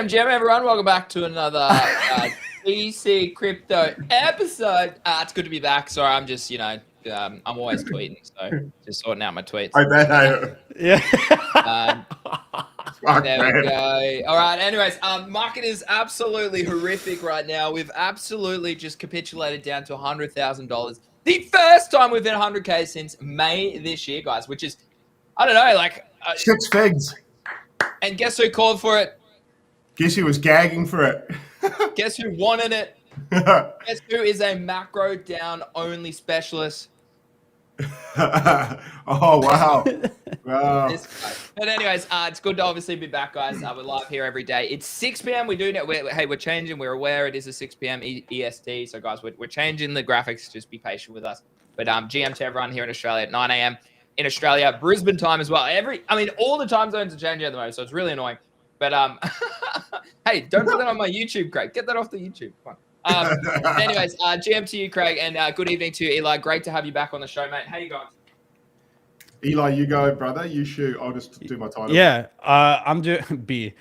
GM, everyone. Welcome back to another DC crypto episode. It's good to be back. Sorry, I'm just, I'm always tweeting, so just sorting out my tweets. I bet There we go. All right. Anyways, market is absolutely horrific right now. We've absolutely just capitulated down to $100,000. The first time we've hit 100K since May this year, guys, which is, I don't know, like 6 figs. And guess who called for it? Guess who was gagging for it? Guess who wanted it? Guess who is a macro down only specialist? Oh, wow. Wow. But anyways, it's good to obviously be back, guys. We're live here every day. It's 6 p.m. We do know, we're changing. We're aware it is a 6 p.m. EST. So, guys, we're changing the graphics. Just be patient with us. But GM to everyone here in Australia at 9 a.m. in Australia, Brisbane time as well. All the time zones are changing at the moment, so it's really annoying. But hey, don't put that on my YouTube, Craig. Get that off the YouTube. Come on. Anyways, GM to you, Craig, and good evening to you, Eli. Great to have you back on the show, mate. How you going? Eli, you go, brother. You shoot. I'll just do my title. Yeah, I'm doing B.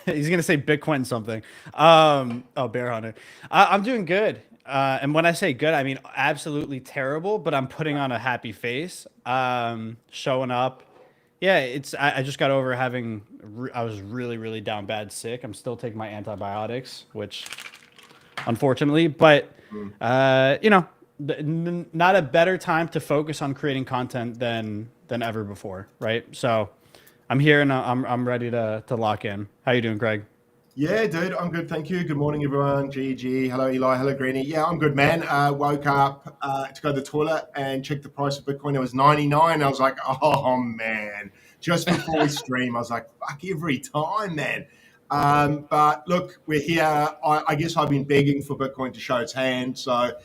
He's gonna say Bitcoin something. Bear hunter. I'm doing good. And when I say good, I mean absolutely terrible. But I'm putting on a happy face. Showing up. Yeah, I just got over having. I was really down bad sick. I'm still taking my antibiotics, which, unfortunately, but not a better time to focus on creating content than ever before, right? So I'm here and I'm ready to lock in. How you doing, Craig? Yeah, dude, I'm good. Thank you. Good morning, everyone. GG. Hello, Eli. Hello, Greeny. Yeah, I'm good, man. Woke up to go to the toilet and check the price of Bitcoin. It was 99. I was like, oh, man. Just before we stream, I was like, fuck, every time, man. But look, we're here. I guess I've been begging for Bitcoin to show its hand. So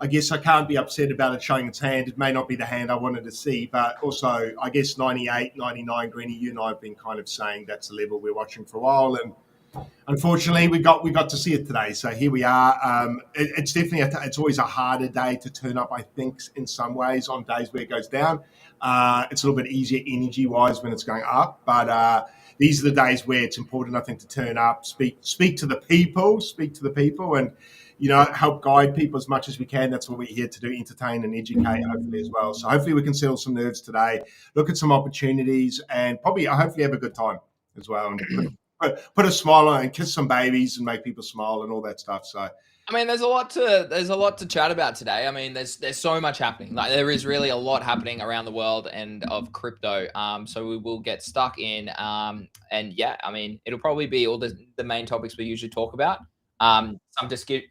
I guess I can't be upset about it showing its hand. It may not be the hand I wanted to see, but also I guess 98, 99, Greeny, you and I have been kind of saying that's the level we're watching for a while. And unfortunately, we got to see it today. So here we are. It's definitely it's always a harder day to turn up, I think, in some ways on days where it goes down. It's a little bit easier energy-wise when it's going up. But these are the days where it's important, I think, to turn up, speak to the people, and help guide people as much as we can. That's what we're here to do: entertain and educate, hopefully as well. So hopefully we can settle some nerves today, look at some opportunities, and probably hopefully have a good time as well. And put a smile on and kiss some babies and make people smile and all that stuff. So, I mean, there's a lot to chat about today. I mean, there's so much happening. Like, there is really a lot happening around the world and of crypto. So we will get stuck in. And yeah, I mean, it'll probably be all the main topics we usually talk about. Some just get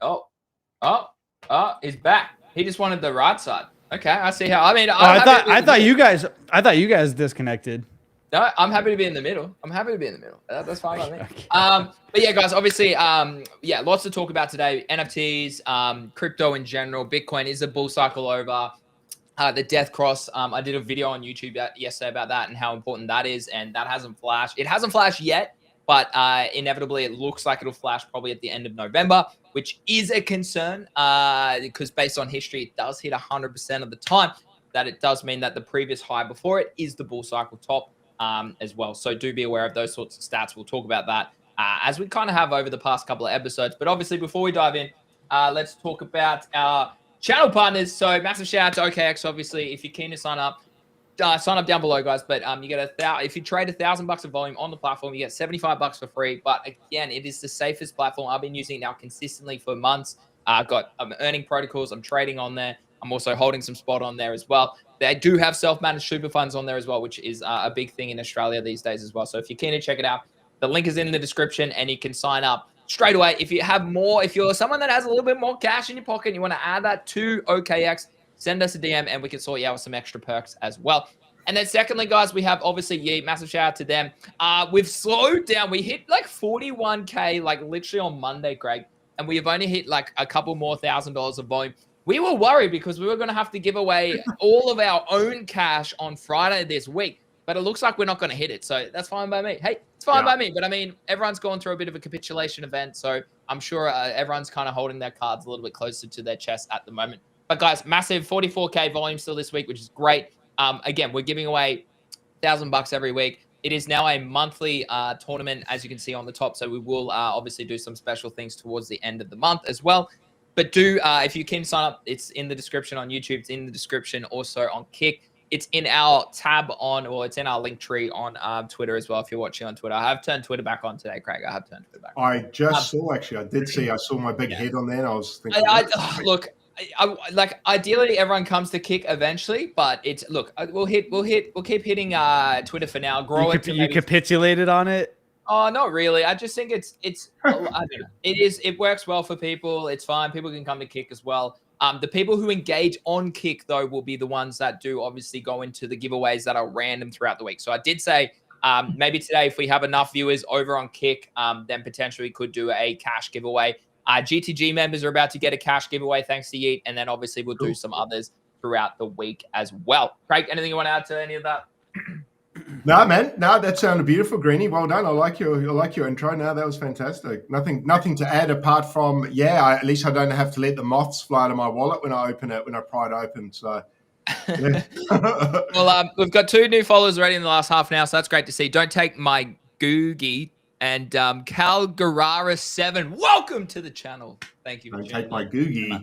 he's back. He just wanted the right side. Okay, I see how. I mean, I thought you guys disconnected. No, I'm happy to be in the middle. That's fine by me. Okay. But yeah, guys, obviously, lots to talk about today. NFTs, crypto in general. Bitcoin, is the bull cycle over? The death cross. I did a video on YouTube yesterday about that and how important that is, and that hasn't flashed. It hasn't flashed yet, but inevitably it looks like it'll flash probably at the end of November, which is a concern because based on history, it does hit 100% of the time. That it does mean that the previous high before it is the bull cycle top. As well. So do be aware of those sorts of stats. We'll talk about that as we kind of have over the past couple of episodes. But obviously, before we dive in, let's talk about our channel partners. So massive shout out to OKX. Obviously, if you're keen to sign up down below, guys. But you get if you trade $1,000 of volume on the platform, you get $75 for free. But again, it is the safest platform. I've been using it now consistently for months. I'm earning protocols. I'm trading on there. I'm also holding some spot on there as well. They do have self-managed super funds on there as well, which is a big thing in Australia these days as well. So if you're keen to check it out, the link is in the description and you can sign up straight away. If you have more, if you're someone that has a little bit more cash in your pocket and you want to add that to OKX, send us a DM and we can sort you out with some extra perks as well. And then secondly, guys, we have obviously Yeet. Massive shout out to them. We've slowed down. We hit like 41K like literally on Monday, Greg, and we have only hit like a couple more $1,000 of volume. We were worried because we were going to have to give away all of our own cash on Friday this week, but it looks like we're not going to hit it. So that's fine by me. Hey, it's fine by me. But I mean, everyone's gone through a bit of a capitulation event. So I'm sure everyone's kind of holding their cards a little bit closer to their chest at the moment. But guys, massive 44K volume still this week, which is great. Again, we're giving away $1,000 every week. It is now a monthly tournament, as you can see on the top. So we will obviously do some special things towards the end of the month as well. But do, if you can sign up, it's in the description on YouTube. It's in the description also on Kick. It's in our tab on, or it's in our link tree on Twitter as well. If you're watching on Twitter, I have turned Twitter back on today, Craig. I have turned Twitter back on. I just saw, actually, I did see, I saw my big head on there, and I was thinking, look, like ideally everyone comes to Kick eventually, but it's we'll keep hitting Twitter for now. You capitulated on it. Oh, not really. I just think it's I don't know. It works well for people. It's fine. People can come to Kick as well. The people who engage on Kick, though, will be the ones that do obviously go into the giveaways that are random throughout the week. So I did say maybe today, if we have enough viewers over on Kick, then potentially could do a cash giveaway. GTG members are about to get a cash giveaway thanks to Yeet, and then obviously we'll do some others throughout the week as well. Craig, anything you want to add to any of that? No, man. No, that sounded beautiful, Greeny. Well done. I like your intro. No, that was fantastic. Nothing to add apart from, at least I don't have to let the moths fly out of my wallet when I open it, when I pry it open. So, yeah. Well, we've got 2 new followers already in the last half an hour, so that's great to see. Don't take my Googie and Cal Guerrara 7. Welcome to the channel. Thank you. Don't take my Googie.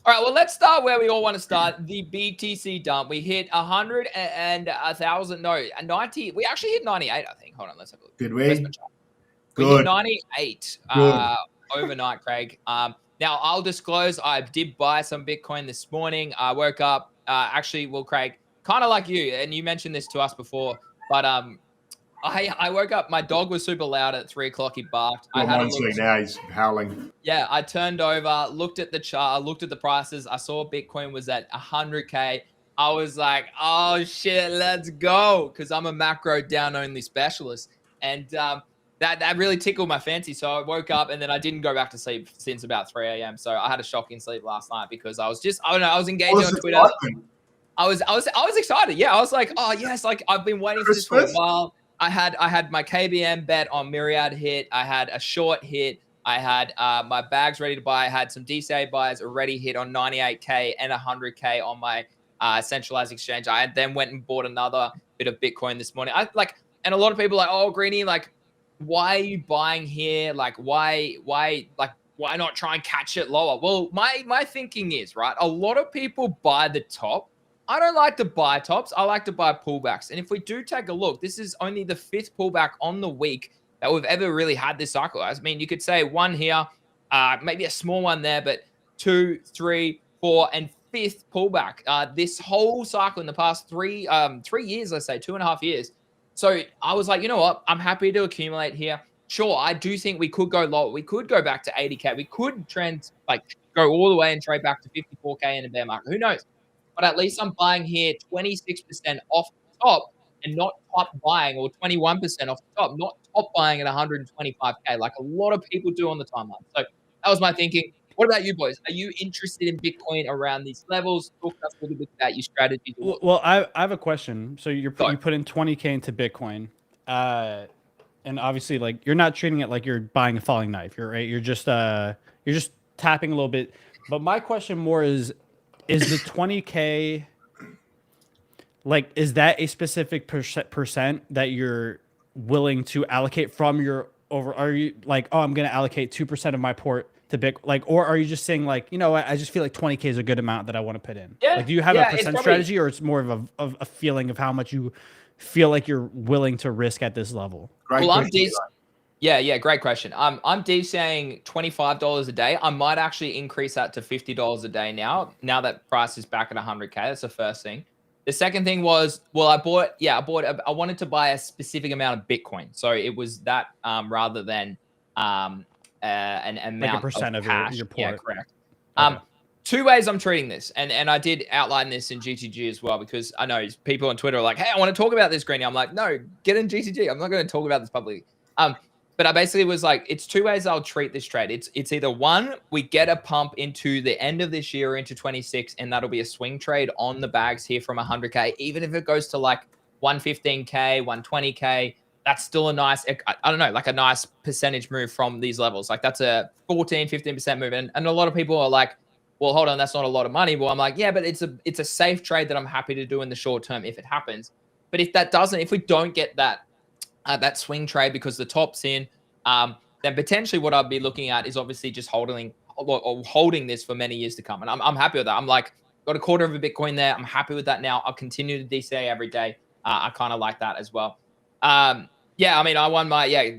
All right, well, let's start where we all want to start, the BTC dump. We hit 100 and 1,000, no, 90. We actually hit 98, I think. Hold on, let's have a look. Did we? We hit 98 overnight, Craig. Now, I'll disclose, I did buy some Bitcoin this morning. I woke up, Craig, kind of like you, and you mentioned this to us before, but I woke up, my dog was super loud at 3 o'clock. He barked. Now he's howling. Yeah, I turned over, looked at the chart, looked at the prices. I saw Bitcoin was at 100K. I was like, oh shit, let's go. Because I'm a macro down only specialist. And that really tickled my fancy. So I woke up and then I didn't go back to sleep since about 3 a.m. So I had a shocking sleep last night because I was just, I don't know, I was engaging on Twitter. I was excited. Yeah, I was like, oh yes, like I've been waiting for this for a while. I had my KBM bet on Myriad hit. I had a short hit. I had my bags ready to buy. I had some DCA buys already hit on 98K and 100K on my centralized exchange. I then went and bought another bit of Bitcoin this morning. And a lot of people are like, oh, Greeny, like, why are you buying here? Like, why not try and catch it lower? Well, my thinking is, right, a lot of people buy the top. I don't like to buy tops. I like to buy pullbacks. And if we do take a look, this is only the 5th pullback on the week that we've ever really had this cycle. I mean, you could say 1 here, maybe a small one there, but 2, 3, 4, and 5th pullback. This whole cycle in the past 3 years, let's say 2.5 years. So I was like, you know what? I'm happy to accumulate here. Sure, I do think we could go lower. We could go back to 80K. We could go all the way and trade back to 54K in a bear market. Who knows? But at least I'm buying here 26% off the top and not top buying, or 21% off the top, not top buying at 125K like a lot of people do on the timeline. So that was my thinking. What about you boys? Are you interested in Bitcoin around these levels? Talk to us a little bit about your strategies. Well, I have a question. So you put in 20K into Bitcoin, and obviously, like, you're not treating it like you're buying a falling knife. You're just tapping a little bit. But my question more is the 20K, like, is that a specific percent that you're willing to allocate from your over? Are you like, oh, I'm going to allocate 2% of my port to Bitcoin? Like, or are you just saying, like, you know what, I just feel like 20K is a good amount that I want to put in? Yeah, like, do you have a percent strategy, or it's more of a feeling of how much you feel like you're willing to risk at this level? Great question. I'm saying $25 a day. I might actually increase that to $50 a day now that price is back at 100K. That's the first thing. The second thing was, well, I wanted to buy a specific amount of Bitcoin. So it was that rather than an amount, like a percent of your port. Yeah, correct. Okay. 2 ways I'm treating this, and I did outline this in GTG as well, because I know people on Twitter are like, hey, I want to talk about this, Greeny. I'm like, no, get in GTG. I'm not going to talk about this publicly. But I basically was like, it's 2 ways I'll treat this trade. It's either one, we get a pump into the end of this year or into 26, and that'll be a swing trade on the bags here from 100K. Even if it goes to like 115K, 120K, that's still a nice, I don't know, like a nice percentage move from these levels. Like that's a 14, 15% move. And a lot of people are like, well, hold on, that's not a lot of money. Well, I'm like, yeah, but it's a safe trade that I'm happy to do in the short term if it happens. But if we don't get that swing trade because the top's in, then potentially what I'd be looking at is obviously just holding this for many years to come. And I'm happy with that. I'm like, got a quarter of a Bitcoin there. I'm happy with that now. I'll continue to DCA every day. I kind of like that as well. Yeah, I mean, I won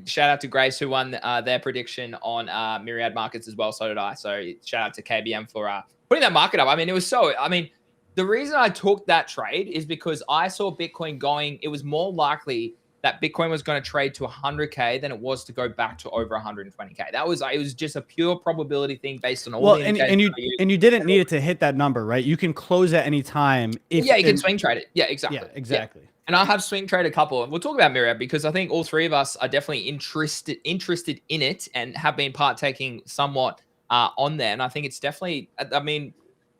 shout out to Grace who won their prediction on Myriad Markets as well. So did I. So shout out to KBM for putting that market up. I mean, the reason I took that trade is because I saw Bitcoin going, it was more likely that Bitcoin was going to trade to 100K than it was to go back to over 120K. It was just a pure probability thing based on all the indicators. And you didn't need it to hit that number, right? You can close at any time. You can swing trade it. Yeah, exactly. Yeah, exactly. Yeah. And I have swing trade a couple, and we'll talk about Myriad because I think all three of us are definitely interested in it and have been partaking somewhat on there. And I think it's definitely,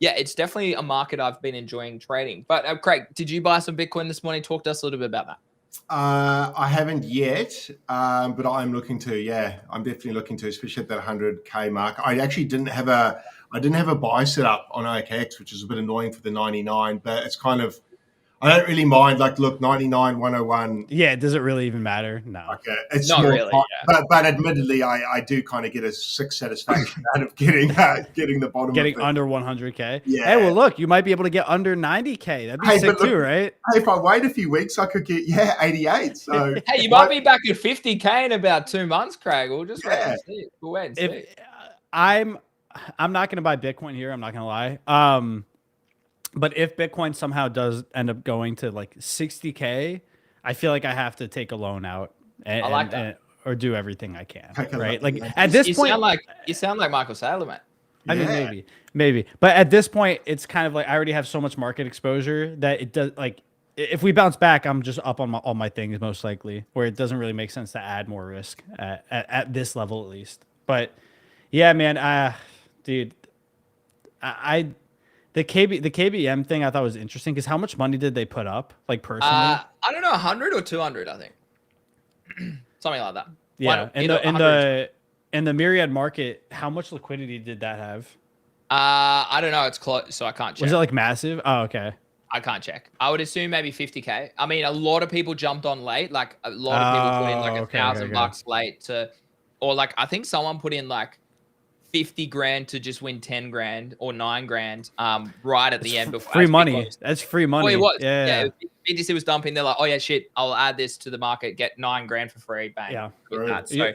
it's definitely a market I've been enjoying trading. But Craig, did you buy some Bitcoin this morning? Talk to us a little bit about that. I haven't yet, but I'm looking to. Yeah, I'm definitely looking to, especially at that 100K mark. I actually didn't have a buy set up on OKX, which is a bit annoying for the 99, but it's kind of, I don't really mind. Like, look, 99, 101. Yeah, does it really even matter? No. Okay, it's not really. But admittedly, I do kind of get a sick satisfaction out of getting the bottom. Getting under 100K. Yeah. Hey, well, look, you might be able to get under 90K. That'd be sick too, right? Hey, if I wait a few weeks, I could get 88. So hey, you might be back at 50K in about 2 months, Craig. We'll just wait and see. We'll wait and see. I'm not going to buy Bitcoin here. I'm not going to lie. But if Bitcoin somehow does end up going to like 60K, I feel like I have to take a loan out or do everything I can. Right? Like at this point, you sound like Michael Saylor, mate. I mean, maybe. But at this point, it's kind of like I already have so much market exposure that it does. Like if we bounce back, I'm just up on all my things most likely, where it doesn't really make sense to add more risk at this level at least. But yeah, man, dude, The KBM thing I thought was interesting because how much money did they put up, like personally? I don't know, 100 or 200, I think, something like that. Yeah, in the Myriad market, how much liquidity did that have? I don't know. It's close, so I can't check. Was it like massive? Oh, okay. I can't check. I would assume maybe 50K. I mean, a lot of people jumped on late. Like a lot of people put in like $1,000 late to, or like I think someone put in like 50 grand to just win 10 grand or 9 grand right at the end before free money. That's free money. Oh, it was. Yeah. BTC was dumping. They're like, oh yeah, shit, I'll add this to the market, get 9 grand for free. Bang. Yeah. That. So,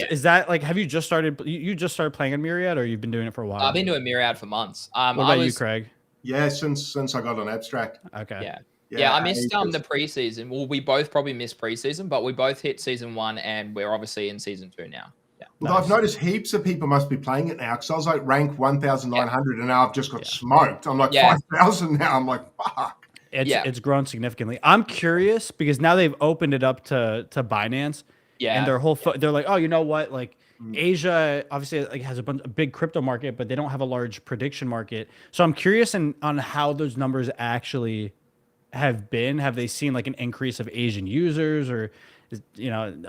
is that like, have you just started? You just started playing in Myriad, or you've been doing it for a while? I've been doing Myriad for months. What about you, Craig? Yeah, since I got on Abstract. Okay. Yeah, I missed the preseason. Well, we both probably missed preseason, but we both hit season 1, and we're obviously in season 2 now. Well, nice. I've noticed heaps of people must be playing it now because I was like rank 1,900 and now I've just got smoked. I'm like 5,000 now. I'm like, fuck. It's grown significantly. I'm curious because now they've opened it up to Binance. Yeah. And their whole they're like, oh, you know what? Like Asia obviously like has a big crypto market, but they don't have a large prediction market. So I'm curious on how those numbers actually have been. Have they seen like an increase of Asian users or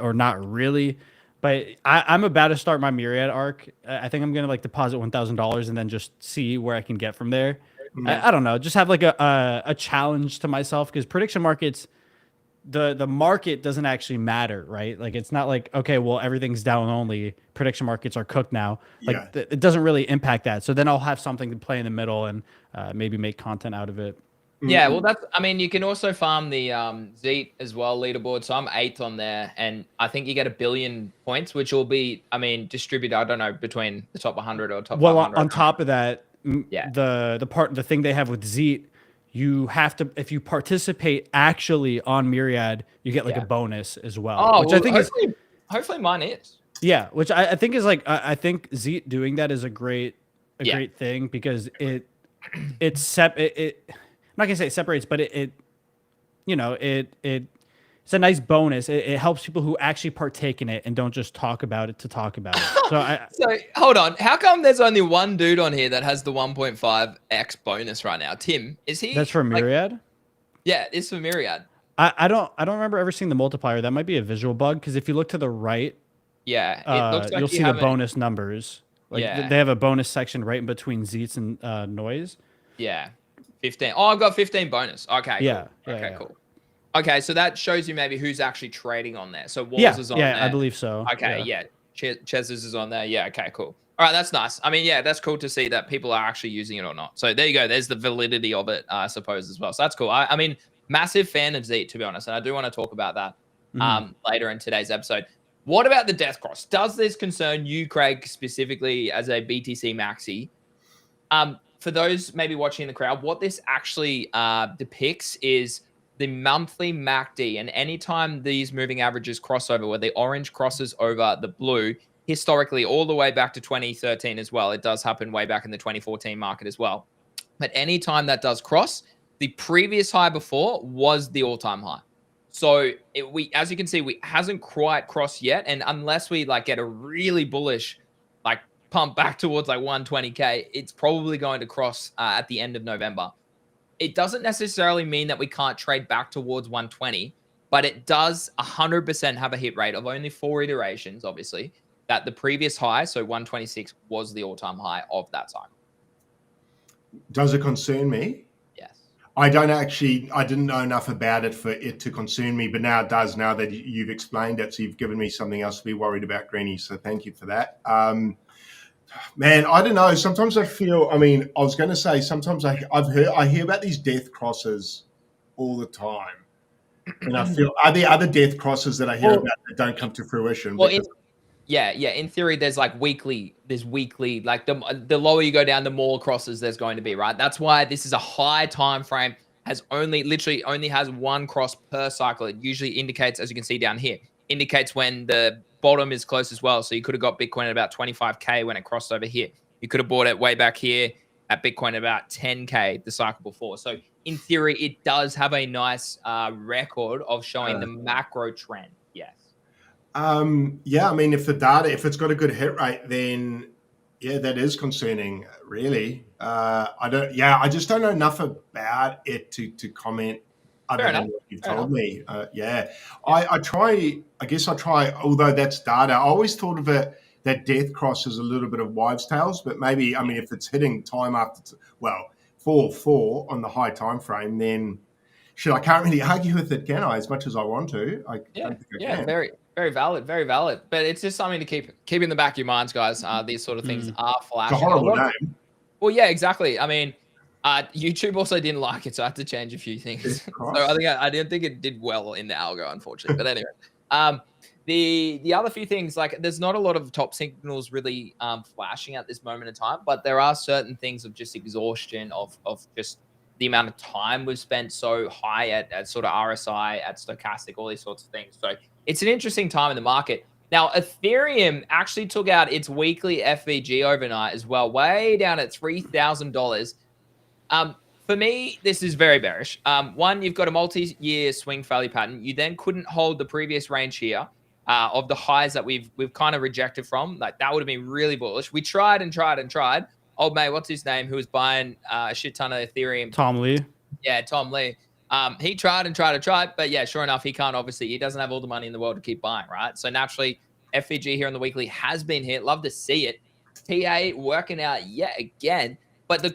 or not really? But I'm about to start my Myriad arc. I think I'm going to like deposit $1,000 and then just see where I can get from there. I don't know. Just have like a challenge to myself because prediction markets, the market doesn't actually matter, right? Like it's not like, okay, well, everything's down only. Prediction markets are cooked now. Like it doesn't really impact that. So then I'll have something to play in the middle and maybe make content out of it. Yeah, well, you can also farm the Zeet as well leaderboard. So I'm 8th on there, and I think you get 1 billion points, which will be, distributed. I don't know between the top 100 or top. Well, 500. on top of that, the thing they have with Zeet, you have to, if you participate actually on Myriad, you get like a bonus as well. Oh, which I think hopefully mine is. Yeah, which I think is like I think Zeet doing that is a great thing because it's I'm not gonna say it separates, but it's a nice bonus. It helps people who actually partake in it and don't just talk about it to talk about it. So hold on, how come there's only one dude on here that has the 1.5x bonus right now? Tim, is he? That's for Myriad. Yeah, it's for Myriad. I don't remember ever seeing the multiplier. That might be a visual bug because if you look to the right, it looks like you'll see the bonus numbers. Like they have a bonus section right in between Zeets and noise. Yeah. 15. Oh, I've got 15 bonus. Okay. Yeah. Cool. Okay, cool. Okay, so that shows you maybe who's actually trading on there. So Walls Yeah, is on there. I believe so. Okay, yeah. Chez's is on there. Yeah, okay, cool. All right, that's nice. I mean, yeah, that's cool to see that people are actually using it or not. So there you go. There's the validity of it, I suppose, as well. So that's cool. I mean, massive fan of Zeet, to be honest, and I do want to talk about that later in today's episode. What about the death cross? Does this concern you, Craig, specifically as a BTC maxi? For those maybe watching in the crowd, what this actually depicts is the monthly MACD, and anytime these moving averages cross over, where the orange crosses over the blue, historically all the way back to 2013 as well. It does happen way back in the 2014 market as well. But anytime that does cross, the previous high before was the all-time high. So as you can see, we hasn't quite crossed yet, and unless we like get a really bullish like pump back towards like 120k, it's probably going to cross at the end of November. It doesn't necessarily mean that we can't trade back towards 120, but it does 100% have a hit rate of only 4 iterations, obviously, that the previous high, so 126, was the all-time high of that cycle. Does it concern me? Yes. I didn't know enough about it for it to concern me, but now it does, now that you've explained it. So you've given me something else to be worried about, Greeny. So thank you for that. Man, I don't know. Sometimes I feel, I mean, I was going to say, sometimes I hear about these death crosses all the time. And I feel, are there other death crosses that I hear about that don't come to fruition? Well, in theory, there's weekly, like the lower you go down, the more crosses there's going to be, right? That's why this is a high time frame, literally only has one cross per cycle. It usually indicates, as you can see down here, indicates when the bottom is close as well. So you could have got Bitcoin at about 25k when it crossed over here. You could have bought it way back here at Bitcoin at about 10k the cycle before. So in theory, it does have a nice record of showing the macro trend. Yes. Yeah, I mean, if it's got a good hit rate, then yeah, that is concerning, really. I just don't know enough about it to comment other than what you've told me. I try, although that's data, I always thought of it, that death cross is a little bit of wives' tales, but maybe, I mean, if it's hitting time after, 4 on the high time frame, then I can't really argue with it, can I? As much as I want to, I don't think I can. Very, very valid, very valid. But it's just something to keep in the back of your minds, guys. These sort of things are flashing. It's a horrible name. Well, yeah, exactly. I mean, YouTube also didn't like it, so I had to change a few things. So I didn't think it did well in the algo, unfortunately. But anyway, the other few things, like there's not a lot of top signals really flashing at this moment in time, but there are certain things of just exhaustion of just the amount of time we've spent so high at sort of RSI, at stochastic, all these sorts of things. So it's an interesting time in the market. Now, Ethereum actually took out its weekly FVG overnight as well, way down at $3,000. For me, this is very bearish. One, you've got a multi-year swing failure pattern. You then couldn't hold the previous range here of the highs that we've kind of rejected from. Like that would have been really bullish. We tried and tried and tried. Old mate, what's his name? Who was buying a shit ton of Ethereum? Tom Lee. Yeah, Tom Lee. He tried and tried and tried, but yeah, sure enough, he doesn't have all the money in the world to keep buying, right? So naturally, FVG here on the weekly has been hit. Love to see it. TA working out yet again. But the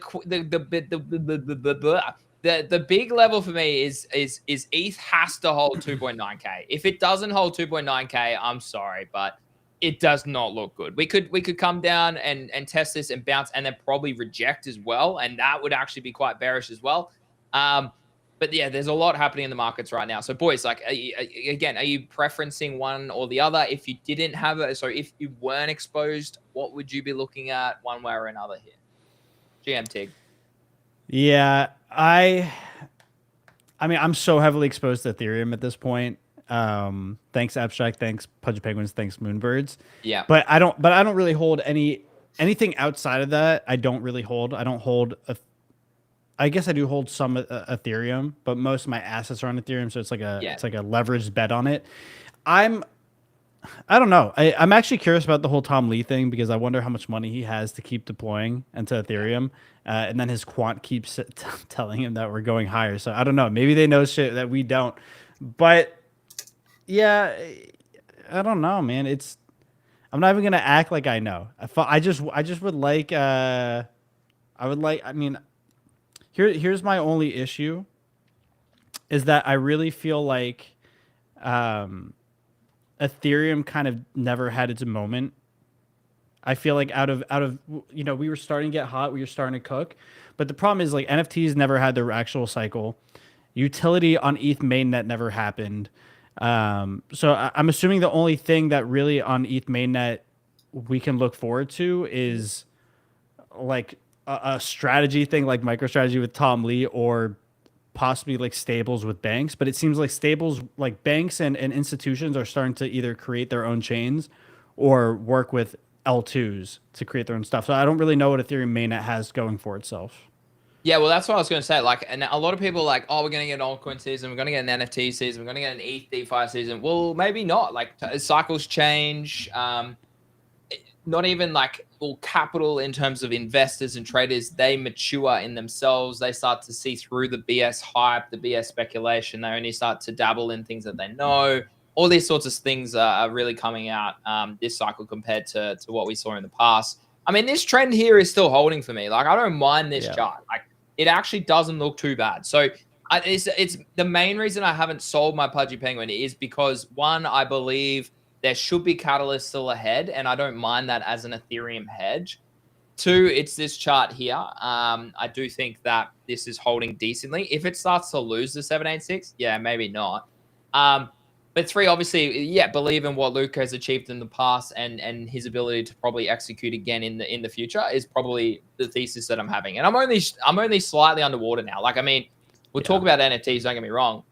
big level for me is ETH has to hold 2.9k. If it doesn't hold 2.9k, I'm sorry, but it does not look good. We could come down and test this and bounce and then probably reject as well, and that would actually be quite bearish as well. But yeah, there's a lot happening in the markets right now. So boys, like, are you preferencing one or the other? If you didn't have it, so if you weren't exposed, what would you be looking at one way or another here? GM Tig. Yeah, I mean, I'm so heavily exposed to Ethereum at this point. Thanks Abstract, thanks Pudgy Penguins, thanks Moonbirds. Yeah. But I don't really hold anything outside of that. I don't really hold. I don't hold I guess I do hold some Ethereum, but most of my assets are on Ethereum, so it's like a leveraged bet on it. I don't know. I'm actually curious about the whole Tom Lee thing because I wonder how much money he has to keep deploying into Ethereum. And then his quant keeps telling him that we're going higher. So I don't know. Maybe they know shit that we don't. But yeah, I don't know, man. I'm not even going to act like I know. I just would like, I mean, here's my only issue. is that I really feel like Ethereum kind of never had its moment. I feel like out of we were starting to get hot, we were starting to cook, but the problem is like NFTs never had their actual cycle. Utility on ETH mainnet never happened. So I'm assuming the only thing that really on ETH mainnet we can look forward to is like a strategy thing, like MicroStrategy with Tom Lee, or possibly like stables with banks. But it seems like stables, like banks and institutions, are starting to either create their own chains or work with L2s to create their own stuff. So I don't really know what Ethereum mainnet has going for itself. Yeah, well, that's what I was going to say. Like, and a lot of people are like, oh, we're going to get an altcoin season, we're going to get an NFT season, we're going to get an ETH DeFi season. Well, maybe not. Like, cycles change. Not even like all capital in terms of investors and traders, they mature in themselves. They start to see through the BS hype, the BS speculation. They only start to dabble in things that they know. All these sorts of things are really coming out this cycle compared to what we saw in the past. I mean, this trend here is still holding for me. Like, I don't mind this chart. Like, it actually doesn't look too bad. So it's the main reason I haven't sold my Pudgy Penguin is because, one, I believe there should be catalysts still ahead, and I don't mind that as an Ethereum hedge. Two, it's this chart here. I do think that this is holding decently. If it starts to lose the 786, yeah, maybe not. But three, obviously, yeah, believe in what Luca has achieved in the past and his ability to probably execute again in the future is probably the thesis that I'm having. And I'm only slightly underwater now. Like, I mean, we'll talk about NFTs, don't get me wrong.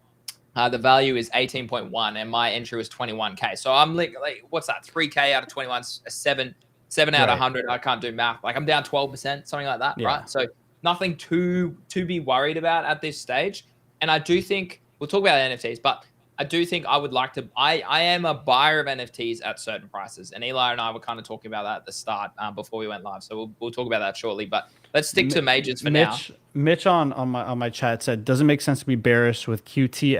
The value is 18.1 and my entry was 21K. So I'm like what's that? 3K out of 21, seven out of 100. I can't do math. Like, I'm down 12%, something like that, right? So nothing to be worried about at this stage. And I do think we'll talk about NFTs, but I do think I would like to. I am a buyer of NFTs at certain prices, and Eli and I were kind of talking about that at the start before we went live. So we'll talk about that shortly. But let's stick to majors for now. Mitch on my chat said, doesn't make sense to be bearish with QT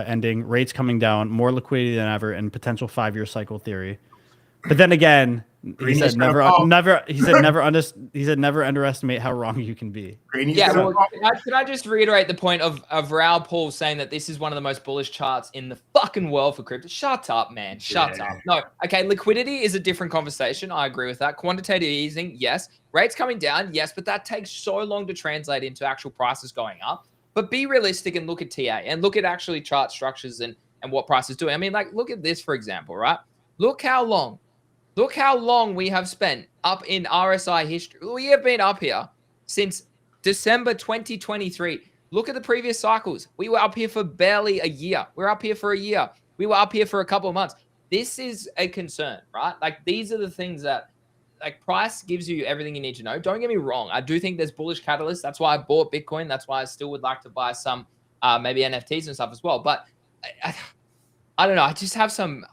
ending, rates coming down, more liquidity than ever, and potential 5-year cycle theory. But then again, he said never underestimate how wrong you can be. Yeah, well, can I just reiterate the point of Raul Paul saying that this is one of the most bullish charts in the fucking world for crypto? Shut up, man. Shut up. No, okay, liquidity is a different conversation. I agree with that. Quantitative easing, yes. Rates coming down, yes, but that takes so long to translate into actual prices going up. But be realistic and look at TA and look at actually chart structures and what prices doing. I mean, like, look at this, for example, right? Look how long we have spent up in RSI history. We have been up here since December 2023. Look at the previous cycles. We were up here for barely a year. We're up here for a year. We were up here for a couple of months. This is a concern, right? Like, these are the things that, like, price gives you everything you need to know. Don't get me wrong. I do think there's bullish catalysts. That's why I bought Bitcoin. That's why I still would like to buy some maybe NFTs and stuff as well. But I don't know. I just have some.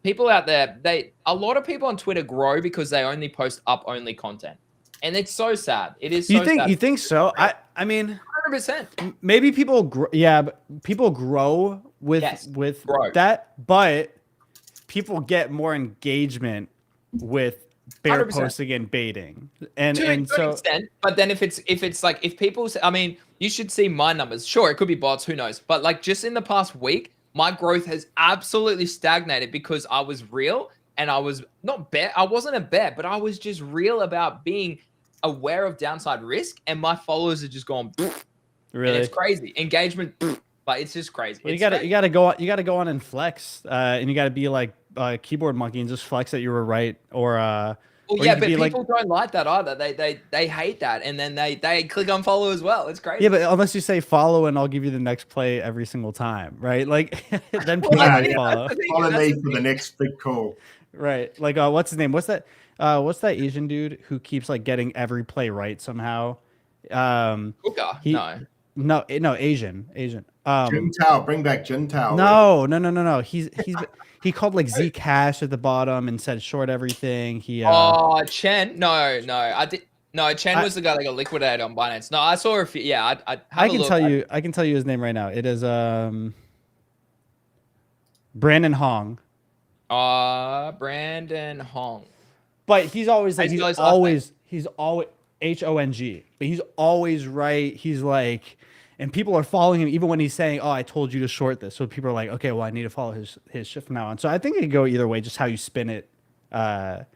People out there. A lot of people on Twitter grow because they only post up-only content, and it's so sad. It is. So sad. You think so? I mean, 100%. Maybe people grow. Yeah, but people grow with that, but people get more engagement with bear 100%. posting and baiting, and to an extent. But then if it's like, if people, I mean, you should see my numbers. Sure, it could be bots. Who knows? But like, just in the past week, my growth has absolutely stagnated because I was real and I was not bear. I wasn't a bear, but I was just real about being aware of downside risk, and my followers are just gone. Really, and it's crazy. Engagement, but it's just crazy. Well, you gotta go on and flex, and you gotta be like keyboard monkey and just flex that you were right, or well, yeah, but people don't like that either. They hate that, and then they click on follow as well. It's crazy. Yeah, but unless you say follow and I'll give you the next play every single time, right? Like, then people follow. Follow me for the next big call. Right. Like, what's his name? What's that Asian dude who keeps like getting every play right somehow? Kuka? No, Asian. Jintao, bring back Jintao. No. He called like Zcash at the bottom and said short everything. Chen. No, I did. No, Chen was the guy that got liquidated on Binance. No, I saw a few. Yeah, I can tell you his name right now. It is Brandon Hong. Brandon Hong. But he's always like he's always Hong. But he's always right. He's like, and people are following him even when he's saying, "Oh, I told you to short this." So people are like, "Okay, well, I need to follow his shit from now on." So I think it could go either way, just how you spin it to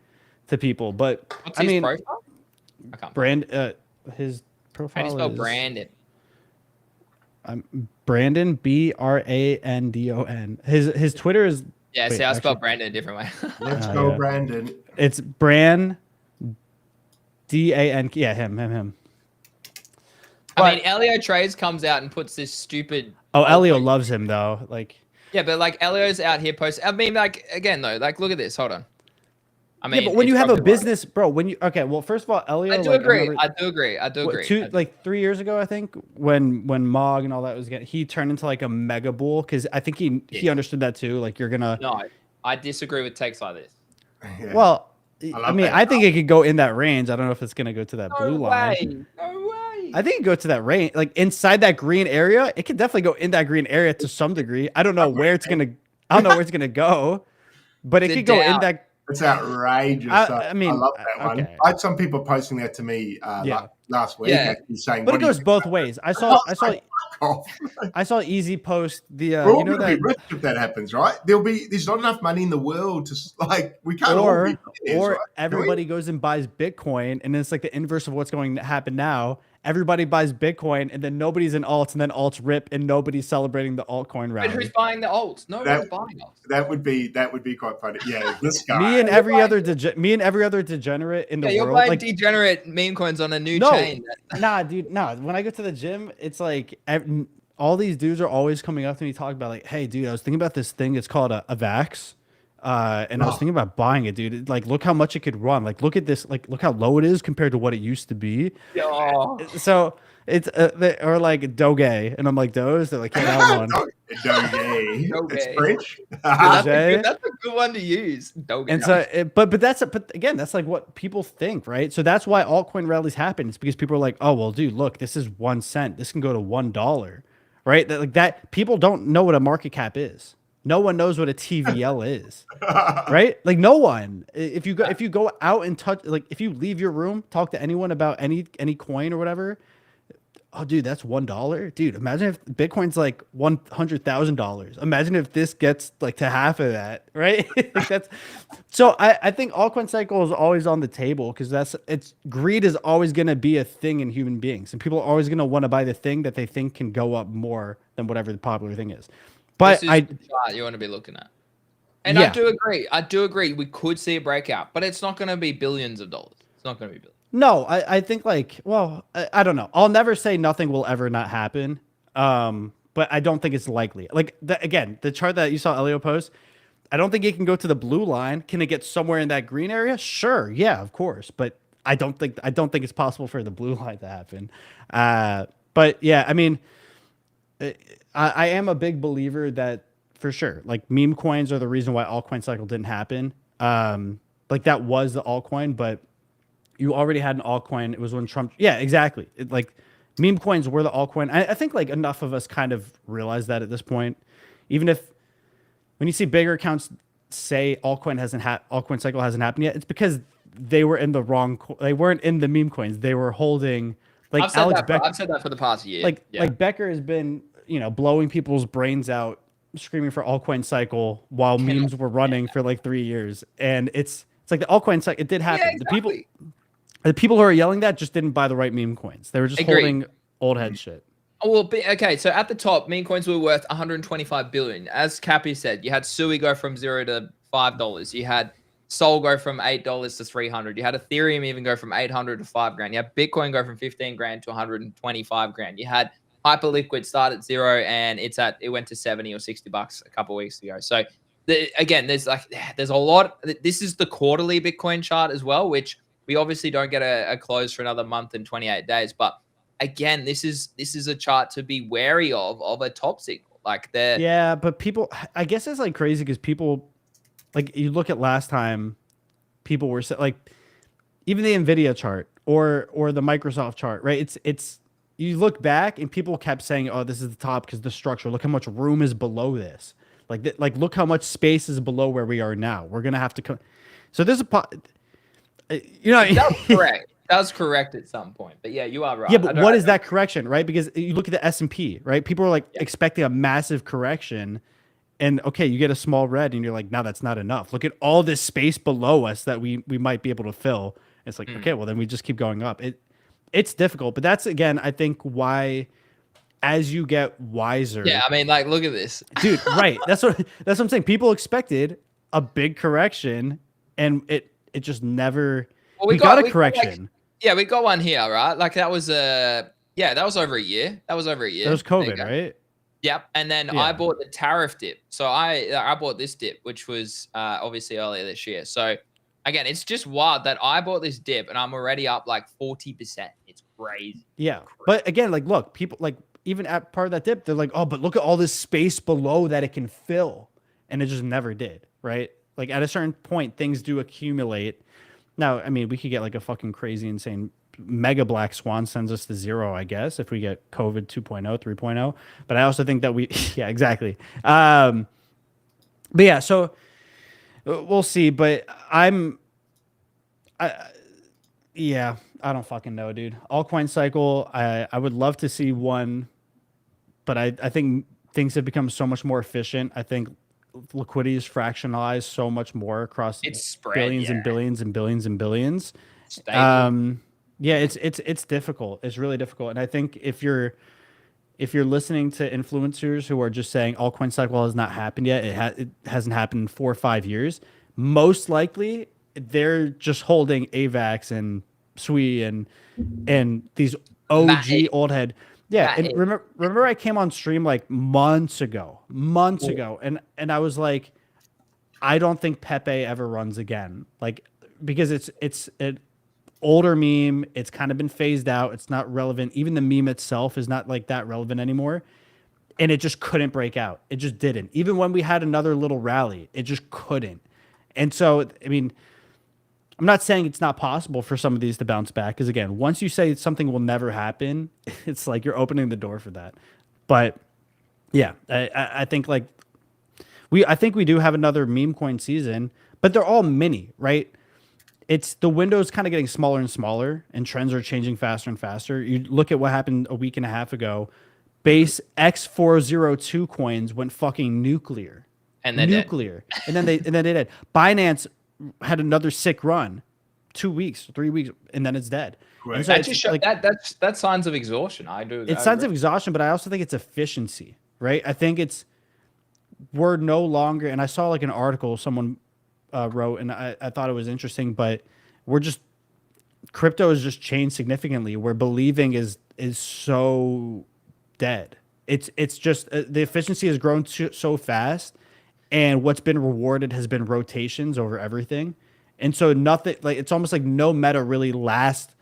people. But What's I his mean, profile? I can't. His How profile do you spell is Brandon? Brandon Brandon. His Twitter is Yeah, wait, see, I actually, spelled Brandon a different way. Let's go, yeah. Brandon. It's Bran Dan. Yeah, him. I mean, Elio Trades comes out and puts this stupid. Oh, Elio altcoin- loves him though. Like, Yeah, but like Elio's out here posting. I mean, like again though, like look at this. Hold on. I mean, yeah, but when it's you have a probably right. business, bro, well, first of all, Elio, I do like, agree. remember, I do agree. I do agree. like 3 years ago, I think, when Mog and all that was getting, he turned into like a mega bull because I think he understood that too. Like, you're gonna. No, I disagree with takes like this. Yeah. Well, love I mean, that. I think it could go in that range. I don't know if it's gonna go to that blue line. No way. I think it go to that range, like inside that green area. It could definitely go in that green area to some degree. I don't know where it's gonna. I don't know where it's gonna go, but it could go in that. It's outrageous. I mean, I love that one. okay. I had some people posting that to me last week. Yeah. Saying, But it goes both ways. I saw off. Easy post the We're all you know gonna that be rich if that happens, right? There's not enough money in the world to like we can't all be millionaires, right? everybody goes and buys Bitcoin, and it's like the inverse of what's going to happen now. Everybody buys Bitcoin, and then nobody's in alts, and then alts rip, and nobody's celebrating the altcoin But who's rally. buying the alts? No one's buying alts. That would be quite funny. Yeah, this guy. Me and every other degenerate in the Yeah, you're world, buying like degenerate meme coins on a new no, chain. nah, dude, nah. When I go to the gym, it's like all these dudes are always coming up to me talking about like, "Hey, dude, I was thinking about this thing. It's called a Vax, and I was thinking about buying it, dude. Like, look how much it could run. Like, look at this. Like, look how low it is compared to what it used to be. Oh. So it's or like Doge, and I'm like Doge. They're like, yeah, that one. Doge. It's French. That's a good one to use. Doge. And so, but again, that's like what people think, right? So that's why altcoin rallies happen. It's because people are like, oh, well, dude, look, this is 1 cent. This can go to $1, right? That people don't know what a market cap is. No one knows what a TVL is, right? Like no one. If you go out and touch, like if you leave your room, talk to anyone about any coin or whatever. Oh, dude, that's $1. Dude, imagine if Bitcoin's like $100,000. Imagine if this gets like to half of that, right? So I think altcoin cycle is always on the table because greed is always going to be a thing in human beings, and people are always going to want to buy the thing that they think can go up more than whatever the popular thing is. But this is the chart you want to be looking at. And yeah. I do agree. We could see a breakout, but it's not going to be billions of dollars. It's not going to be billions. No, I think like, well, I don't know. I'll never say nothing will ever not happen. But I don't think it's likely. Like again, the chart that you saw Elio post, I don't think it can go to the blue line. Can it get somewhere in that green area? Sure. Yeah, of course. But I don't think it's possible for the blue line to happen. But yeah, I mean, I am a big believer that for sure, like meme coins are the reason why altcoin cycle didn't happen. Like that was the altcoin, but you already had an altcoin. It was when Trump. Yeah, exactly. Like meme coins were the altcoin. I think like enough of us kind of realize that at this point, even if when you see bigger accounts say altcoin cycle hasn't happened yet, it's because they were in the wrong. They weren't in the meme coins. They were holding like I've said that for the past year. Like Becker has been, blowing people's brains out, screaming for altcoin cycle while memes were running for like 3 years, and it's like the altcoin cycle. It did happen. Yeah, exactly. The people who are yelling that just didn't buy the right meme coins. They were just holding old head shit. Oh, well, okay. So at the top, meme coins were worth 125 billion. As Cappy said, you had Sui go from $0 to $5. You had Sol go from $8 to 300. You had Ethereum even go from 800 to $5,000. You had Bitcoin go from 15 grand to 125 grand. You had Hyperliquid start at 0 and it went to 70 or 60 bucks a couple of weeks ago. So again, there's a lot. This is the quarterly Bitcoin chart as well, which we obviously don't get a close for another month and 28 days. But again, this is a chart to be wary of a top signal. Yeah, but people, I guess it's like crazy because people, like you look at last time, people were like, even the Nvidia chart or the Microsoft chart, right? It's you look back and people kept saying, oh, this is the top because the structure. Look how much room is below this. Like look how much space is below where we are now. We're gonna have to come. So there's that's correct. does correct at some point. But yeah, you are right. Yeah, but what is that correction, right? Because you look at the S&P, right? People are like expecting a massive correction, and okay, you get a small red, and you're like, no, that's not enough. Look at all this space below us that we might be able to fill. It's like, okay, well then we just keep going up. It's difficult, but that's again, I think why, as you get wiser. Yeah, I mean, like, look at this, dude. Right. That's what I'm saying. People expected a big correction, and it just never. Well, we got a correction. We got one here, right? Like that was that was over a year. That was over a year. That was COVID, right? Yep. And then I bought the tariff dip. So I bought this dip, which was obviously earlier this year. So again, it's just wild that I bought this dip and I'm already up like 40%. It's crazy. Yeah. But again, like, look, people like even at part of that dip, they're like, oh, but look at all this space below that it can fill. And it just never did, right? Like at a certain point, things do accumulate. Now, I mean, we could get like a fucking crazy, insane mega black swan sends us to zero, I guess, if we get COVID 2.0, 3.0. But I also think that yeah, exactly. But yeah, so we'll see. But I don't fucking know, dude. Altcoin cycle, I would love to see one, but I think things have become so much more efficient. I think liquidity is fractionalized so much more across billions and billions and billions and billions. Yeah, it's difficult. It's really difficult. And I think if you're listening to influencers who are just saying altcoin cycle has not happened yet, it hasn't happened in 4 or 5 years, most likely they're just holding AVAX and SWI and these OG old head. Yeah, and remember I came on stream like months ago, and I was like, I don't think Pepe ever runs again, like because it's an older meme. It's kind of been phased out. It's not relevant. Even the meme itself is not like that relevant anymore, and it just couldn't break out. It just didn't. Even when we had another little rally, it just couldn't. And so, I mean, I'm not saying it's not possible for some of these to bounce back, because again, once you say something will never happen, it's like you're opening the door for that. But yeah, I think like I think we do have another meme coin season, but they're all mini, right? It's the window's kind of getting smaller and smaller, and trends are changing faster and faster. You look at what happened a week and a half ago. Base X402 coins went fucking nuclear. And then nuclear. And then they did. Binance had another sick run, 2 weeks, 3 weeks, and then it's dead. Right. And so that just shows like, that's signs of exhaustion. I do. It's signs of exhaustion, but I also think it's efficiency, right? I think we're no longer, and I saw like an article someone wrote, and I thought it was interesting, but crypto has just changed significantly, where believing is so dead. It's just the efficiency has grown so fast. And what's been rewarded has been rotations over everything. And so nothing, like, it's almost like no meta really lasts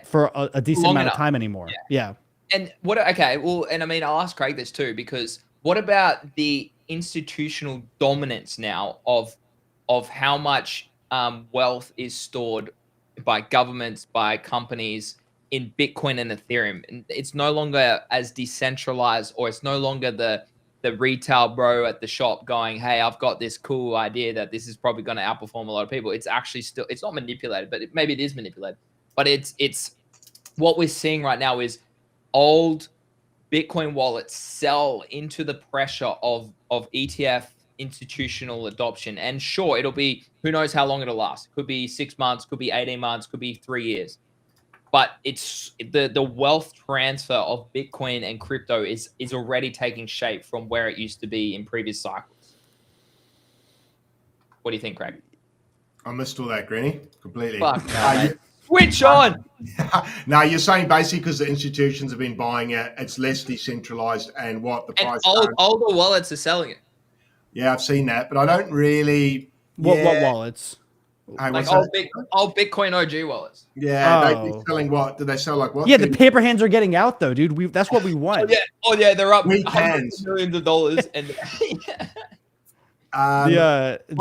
for a decent amount of time anymore. Yeah. And and I mean, I'll ask Craig this too, because what about the institutional dominance now of how much wealth is stored by governments, by companies in Bitcoin and Ethereum? And it's no longer as decentralized, or it's no longer the retail bro at the shop going, hey, I've got this cool idea that this is probably going to outperform a lot of people. It's actually still, it's not manipulated, but maybe it is manipulated. But it's what we're seeing right now is old Bitcoin wallets sell into the pressure of ETF institutional adoption. And sure, it'll be, who knows how long it'll last. Could be 6 months, could be 18 months, could be 3 years. But it's the wealth transfer of Bitcoin and crypto is already taking shape from where it used to be in previous cycles. What do you think, Craig? I missed all that, Greeny, completely. Fuck no, switch on. No, you're saying basically because the institutions have been buying it, it's less decentralized, and what the price. Older wallets are selling it. Yeah, I've seen that, but I don't really. What wallets? Like old Bitcoin OG wallets. Yeah, they're selling what? Do they sell like what? Yeah, the paper hands are getting out though, dude. That's what we want. Yeah, they're up hundreds of millions of dollars. And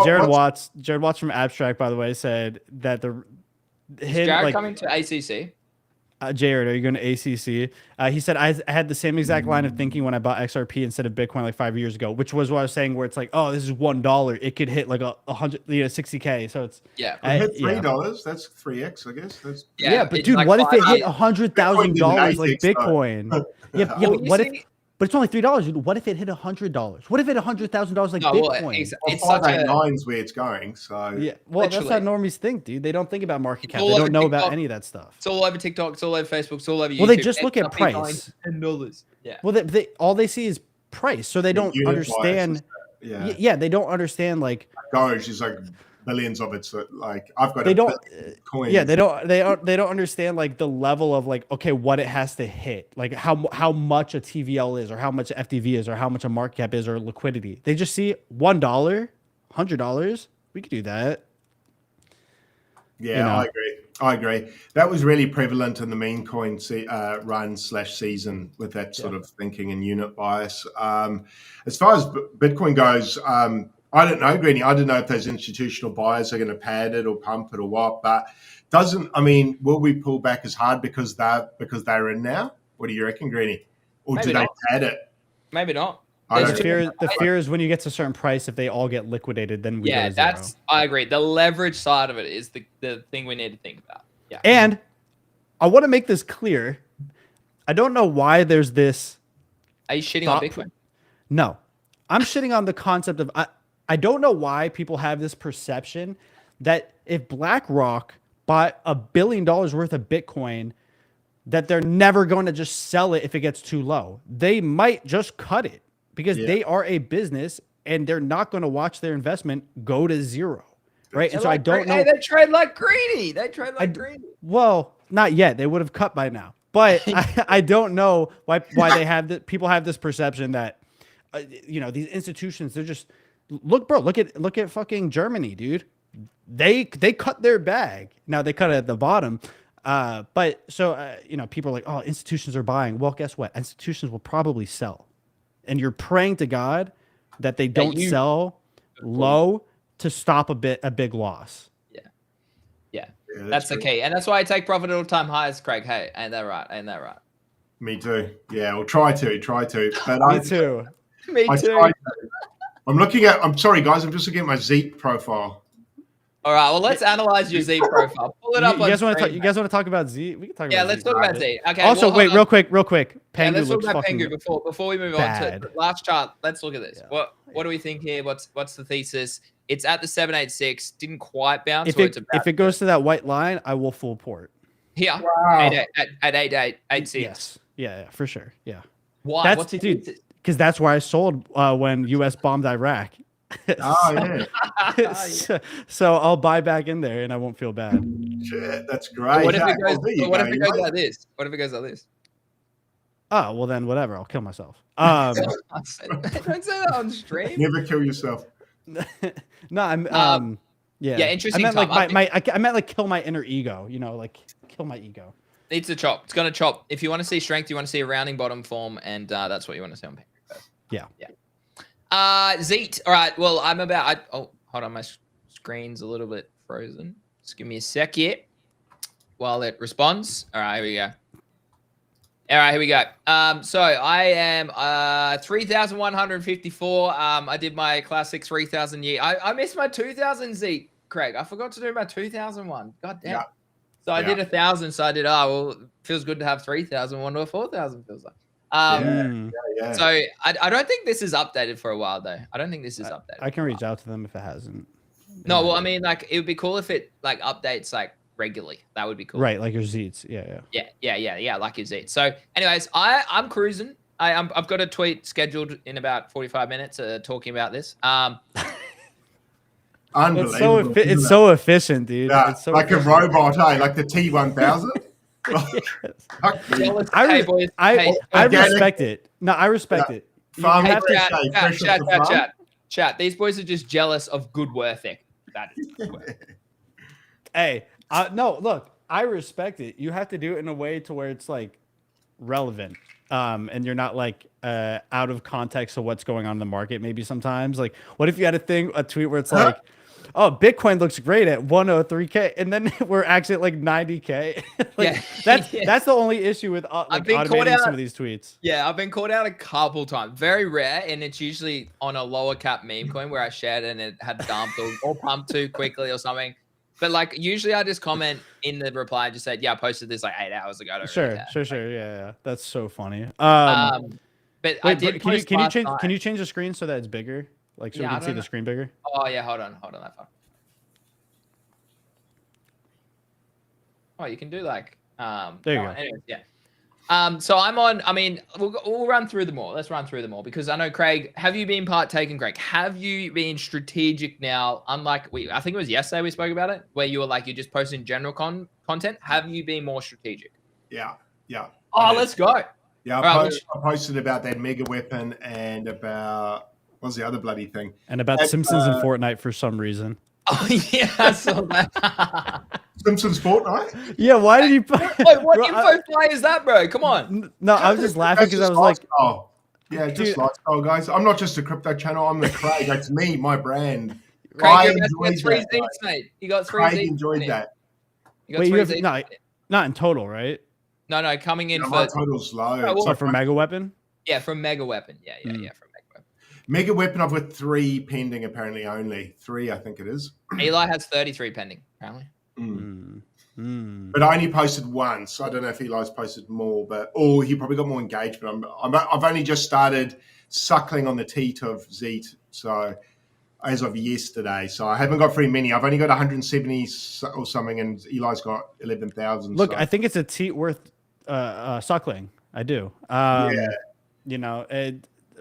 Jared Watts from Abstract, by the way, said that is Jared coming to ACC? Jared, are you going to ACC? He said, I had the same exact line of thinking when I bought XRP instead of Bitcoin like 5 years ago, which was what I was saying, where it's like, oh, this is $1. It could hit like a 60K. So it's Yeah. It hit $3. That's 3x, I guess. That's yeah, but it's dude, like what if it hit $5. $100,000 like 8x, though. Bitcoin? Yeah, Well, but you what see- if? But it's only $3, dude. What if it hit $100? What if it hit $100,000 like No, well, Bitcoin? it's such a 589's where it's going. So Yeah, well, that's how Literally. normies think, dude. They don't think about market cap. all They over don't know about TikTok. any of that stuff. It's all over TikTok. It's all over Facebook. It's all over YouTube. Well, they just look at XRP price. going $10. Yeah. Well, they all they see is price, so they don't unit understand. wise, yeah, Yeah, they don't understand like Doge is like billions of it. So like I've got they don't. coins. Yeah, they don't understand like the level of like okay, what it has to hit, like how much a TVL is, or how much FTV is, or how much a market cap is, or liquidity. They just see $1, $100. We could do that. Yeah, you know. I agree. That was really prevalent in the meme coin run/season with that sort of thinking and unit bias. As far as Bitcoin goes, I don't know, Greeny. I don't know if those institutional buyers are going to pad it or pump it or what. But will we pull back as hard because they're in now? What do you reckon, Greeny? Or Maybe do they not. pad it? Maybe not. I The don't fear is when you get to a certain price, if they all get liquidated, then we go to zero. I agree. The leverage side of it is the thing we need to think about. Yeah. And I want to make this clear. I don't know why there's this. Are you shitting on Bitcoin? No, I'm shitting on the concept of. I don't know why people have this perception that if BlackRock bought $1 billion worth of Bitcoin, that they're never going to just sell it if it gets too low. They might just cut it because they are a business and they're not going to watch their investment go to zero. Right. And so I don't know. Hey, they trade like Greeny. They trade like Greeny. Well, not yet. They would have cut by now. But I don't know why they have people have this perception that these institutions, they're just look at fucking Germany, dude. They cut their bag. Now they cut it at the bottom. But so people are like, oh, institutions are buying. Well, guess what? Institutions will probably sell. And you're praying to God that they don't sell low to stop a big loss. Yeah, that's the key, and that's why I take profit at all time highs, Craig. Hey, ain't that right? Me too. Yeah, we'll try to. But Me too. I'm sorry, guys. I'm just looking at my Zeet profile. All right. Well, let's analyze your Z profile. Pull it up. You guys want to talk about Z? We can talk. Yeah, about let's Z talk about Z. Okay. Also, well, wait, real quick. Yeah, Pengu let's talk looks about fucking Pengu before we move bad. on to the last chart. Let's look at this. What do we think here? What's the thesis? It's at the 786. Didn't quite bounce. If it goes to that white line, I will full port. Here, Wow. at 86. Yes. Yeah, for sure. Yeah. Why? What's dude? Because that's why I sold when U.S. bombed Iraq. Oh yeah. So I'll buy back in there and I won't feel bad. Shit, that's great. What if it Hey, goes? well, there you What go, if it you goes know. like this? What if it goes like this? Oh well, then whatever. I'll kill myself. Don't say that on stream. Never kill yourself. No, I'm yeah. Yeah, interesting I meant time. like I meant like kill my inner ego. Like kill my ego. Needs to chop. It's gonna chop. If you want to see strength, you want to see a rounding bottom form, and that's what you want to see on paper. Yeah. Zeet. All right. Well, hold on. My screen's a little bit frozen. Just give me a sec here while it responds. All right. Here we go. All right. Here we go. So I am 3,154. I did my classic 3,000 year. I missed my 2,000 Zeet, Craig. I forgot to do my 2,001. God damn. Yeah. So I did 1,000. So I did. Feels good to have 3,000. Wonder what 4,000 feels like. Yeah. So I don't think this is updated for a while though. I don't think this is updated. I can reach out to them if it hasn't. No, well, I mean, like it would be cool if it like updates like regularly. That would be cool. Right, like your Zeets. Yeah. Like your Zeet. So, anyways, I'm cruising. I've got a tweet scheduled in about 45 minutes talking about this. Unbelievable. It's so efficient, dude. Yeah, It's so like efficient. a robot, hey, like the T1000. I respect it. No, I respect it. Farm You have to- Chat. These boys are just jealous of good work ethic. That is good work. Hey, no, look, I respect it. You have to do it in a way to where it's like relevant. And you're not like out of context of what's going on in the market. Maybe sometimes, like, what if you had a tweet where it's like, oh, Bitcoin looks great at 103K, and then we're actually at like 90K. Like, that's the only issue with like automating some of these tweets. Yeah, I've been called out a couple times. Very rare, and it's usually on a lower cap meme coin where I shared and it had dumped or pumped too quickly or something. But like usually I just comment in the reply, just said, yeah, I posted this like 8 hours ago. Sure. Yeah. That's so funny. But wait, I did can you change the screen so that it's bigger? Like so we can see the screen bigger? Oh yeah, hold on that far. Oh, you can do like there you go. Anyways, yeah. So I'm on. I mean, we'll run through them all. Let's run through them all because I know Craig. Have you been partaking, Craig? Have you been strategic now? Unlike I think it was yesterday we spoke about it, where you were like you're just posting general content. Have you been more strategic? Yeah. Oh, let's go. Yeah, I posted about that mega weapon and about what's the other bloody thing? And about Simpsons and Fortnite for some reason. Oh yeah, I saw that. Simpsons Fortnite? Yeah, why did you? Wait, what info play is that, bro? Come on. No, I was just laughing because I was like, oh, yeah, just lifestyle, guys. I'm not just a crypto channel. I'm the Craig. That's me, my brand. Craig, you got 3 Zeets, mate. You got 3 Zeets. Craig enjoyed that. Wait, you have not in total, right? No, coming in for my total's low. Oh, for Mega Weapon? Yeah, from Mega Weapon. Yeah, from Mega Weapon. Mega Weapon, I've got 3 pending, apparently only. 3, I think it is. Eli has 33 pending, apparently. But I only posted once. I don't know if Eli's posted more, but he probably got more engagement. I've only just started suckling on the teat of Zeet, so as of yesterday. So I haven't got very many. I've only got 170 or something, and Eli's got 11,000. Look, I think it's a teat worth suckling. I do. Yeah. You know,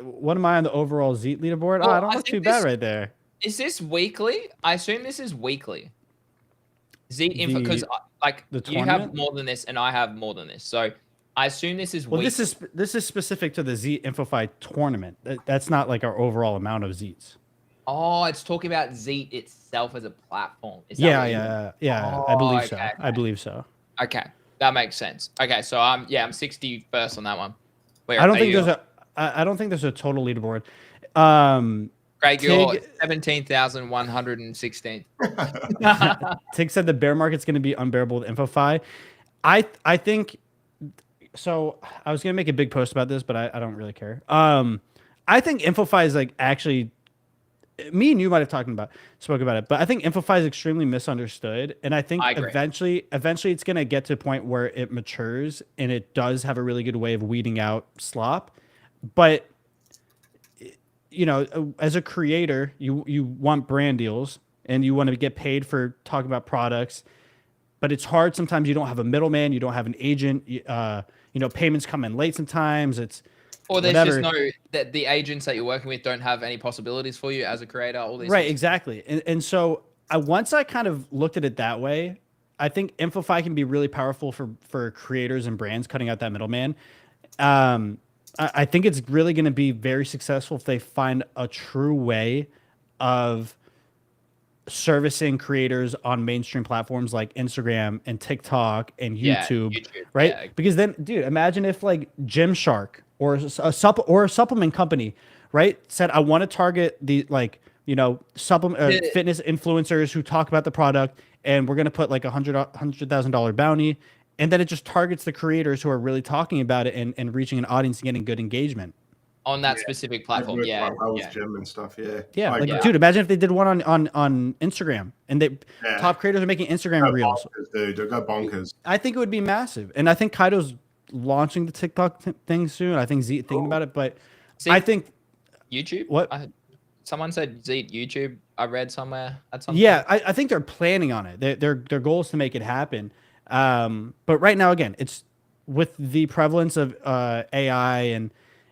what am I on the overall Zeet leaderboard? Well, I don't look too bad right there. Is this weekly? I assume this is weekly. Zeet info, because like you have more than this and I have more than this. So I assume this is weekly. This is specific to the Zeet InfoFi tournament. That's not like our overall amount of Zeets. Oh, it's talking about Zeet itself as a platform. Yeah. Oh, I believe so. I believe so. Okay, that makes sense. Okay, so I'm 61st on that one. I don't think there's a total leaderboard. Craig, you're 17,116. Tig said the bear market's going to be unbearable with InfoFi. I think so. I was going to make a big post about this, but I don't really care. I think InfoFi is like actually, me and you might have spoke about it, but I think InfoFi is extremely misunderstood, and I think eventually it's going to get to a point where it matures and it does have a really good way of weeding out slop. But you know, as a creator, you want brand deals and you want to get paid for talking about products, but it's hard sometimes. You don't have a middleman, you don't have an agent. You know, payments come in late sometimes. There's just no that the agents that you're working with don't have any possibilities for you as a creator. All these right, exactly. And so once I kind of looked at it that way, I think InfoFi can be really powerful for creators and brands cutting out that middleman. I think it's really going to be very successful if they find a true way of servicing creators on mainstream platforms like Instagram and TikTok and YouTube, right? Yeah. Because then, dude, imagine if like Gymshark or a supplement company, right, said, I want to target the supplement fitness influencers who talk about the product, and we're going to put like $100,000 bounty. And then it just targets the creators who are really talking about it and reaching an audience and getting good engagement on that specific platform. Yeah, gym and stuff. Yeah. Dude, imagine if they did one on Instagram and top creators are making Instagram reels. Dude, they'll go bonkers. I think it would be massive, and I think Kaido's launching the TikTok thing soon. I think Zeet thinking about it, but I think YouTube. What? Someone said Zeet YouTube. I read somewhere at some. Yeah, I think they're planning on it. Their goal is to make it happen. But right now, again, it's with the prevalence of AI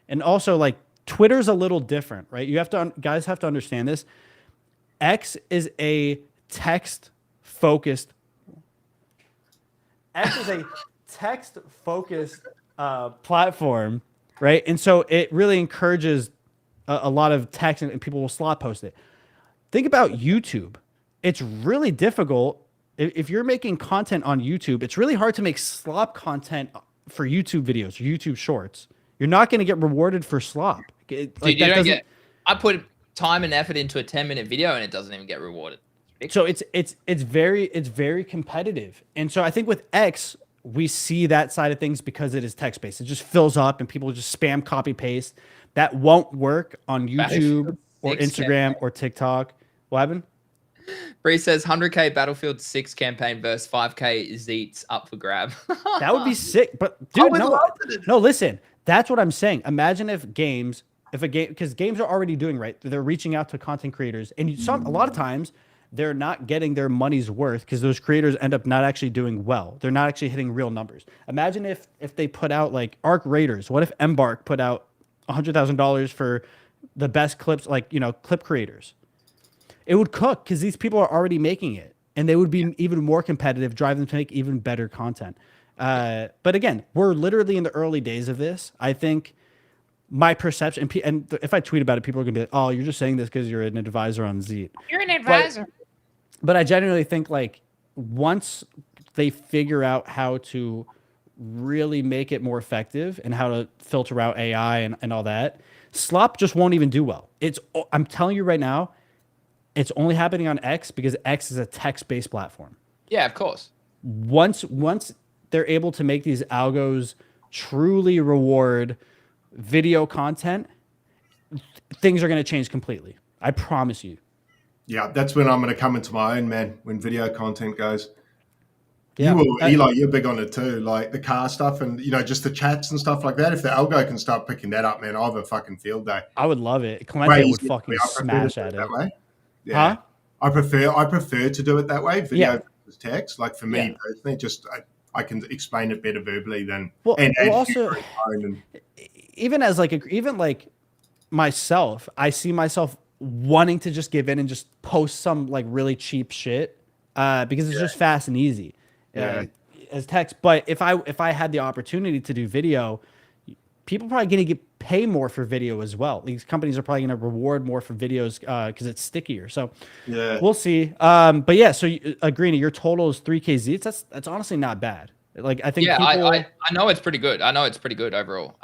and also like Twitter's a little different, right? Guys have to understand this. X is a text-focused platform, right? And so it really encourages a lot of text, and people will slot post it. Think about YouTube. It's really difficult. If you're making content on YouTube, it's really hard to make slop content for YouTube videos, or YouTube shorts. You're not going to get rewarded for slop. I put time and effort into a 10-minute video and it doesn't even get rewarded. It's So it's very competitive. And so I think with X, we see that side of things because it is text based. It just fills up and people just spam copy paste. That won't work on YouTube or Instagram or TikTok. What happened? Bree says 100K Battlefield 6 campaign versus 5K Zeets up for grab. That would be sick. But dude, no, listen. That's what I'm saying. Imagine if a game, because games are already doing right. They're reaching out to content creators, and a lot of times they're not getting their money's worth because those creators end up not actually doing well. They're not actually hitting real numbers. Imagine if they put out like Arc Raiders. What if Embark put out $100,000 for the best clips, like, clip creators? It would cook because these people are already making it, and they would be even more competitive, drive them to make even better content. But again, we're literally in the early days of this. I think my perception, and if I tweet about it, people are gonna be like, "Oh, you're just saying this because you're an advisor on Zeet." You're an advisor. But I genuinely think like once they figure out how to really make it more effective and how to filter out AI and all that, slop just won't even do well. I'm telling you right now, it's only happening on X because X is a text-based platform. Yeah, of course. Once they're able to make these algos truly reward video content, things are going to change completely. I promise you. Yeah, that's when I'm going to come into my own, man, when video content goes. Yeah. Eli, you're big on it too, like the car stuff and, just the chats and stuff like that. If the algo can start picking that up, man, I'll have a fucking field day. I would love it. Clemente would fucking smash at it. That way. Yeah. Huh? I prefer to do it that way, video versus text. Like for me personally, just I can explain it better verbally than also even as like myself, I see myself wanting to just give in and just post some like really cheap shit because it's just fast and easy as text. But if I had the opportunity to do video, people are probably going to pay more for video as well. These companies are probably going to reward more for videos because it's stickier. So we'll see. But yeah, so Greeny, your total is 3K Zeets. That's honestly not bad. Like I think I know it's pretty good. I know it's pretty good overall.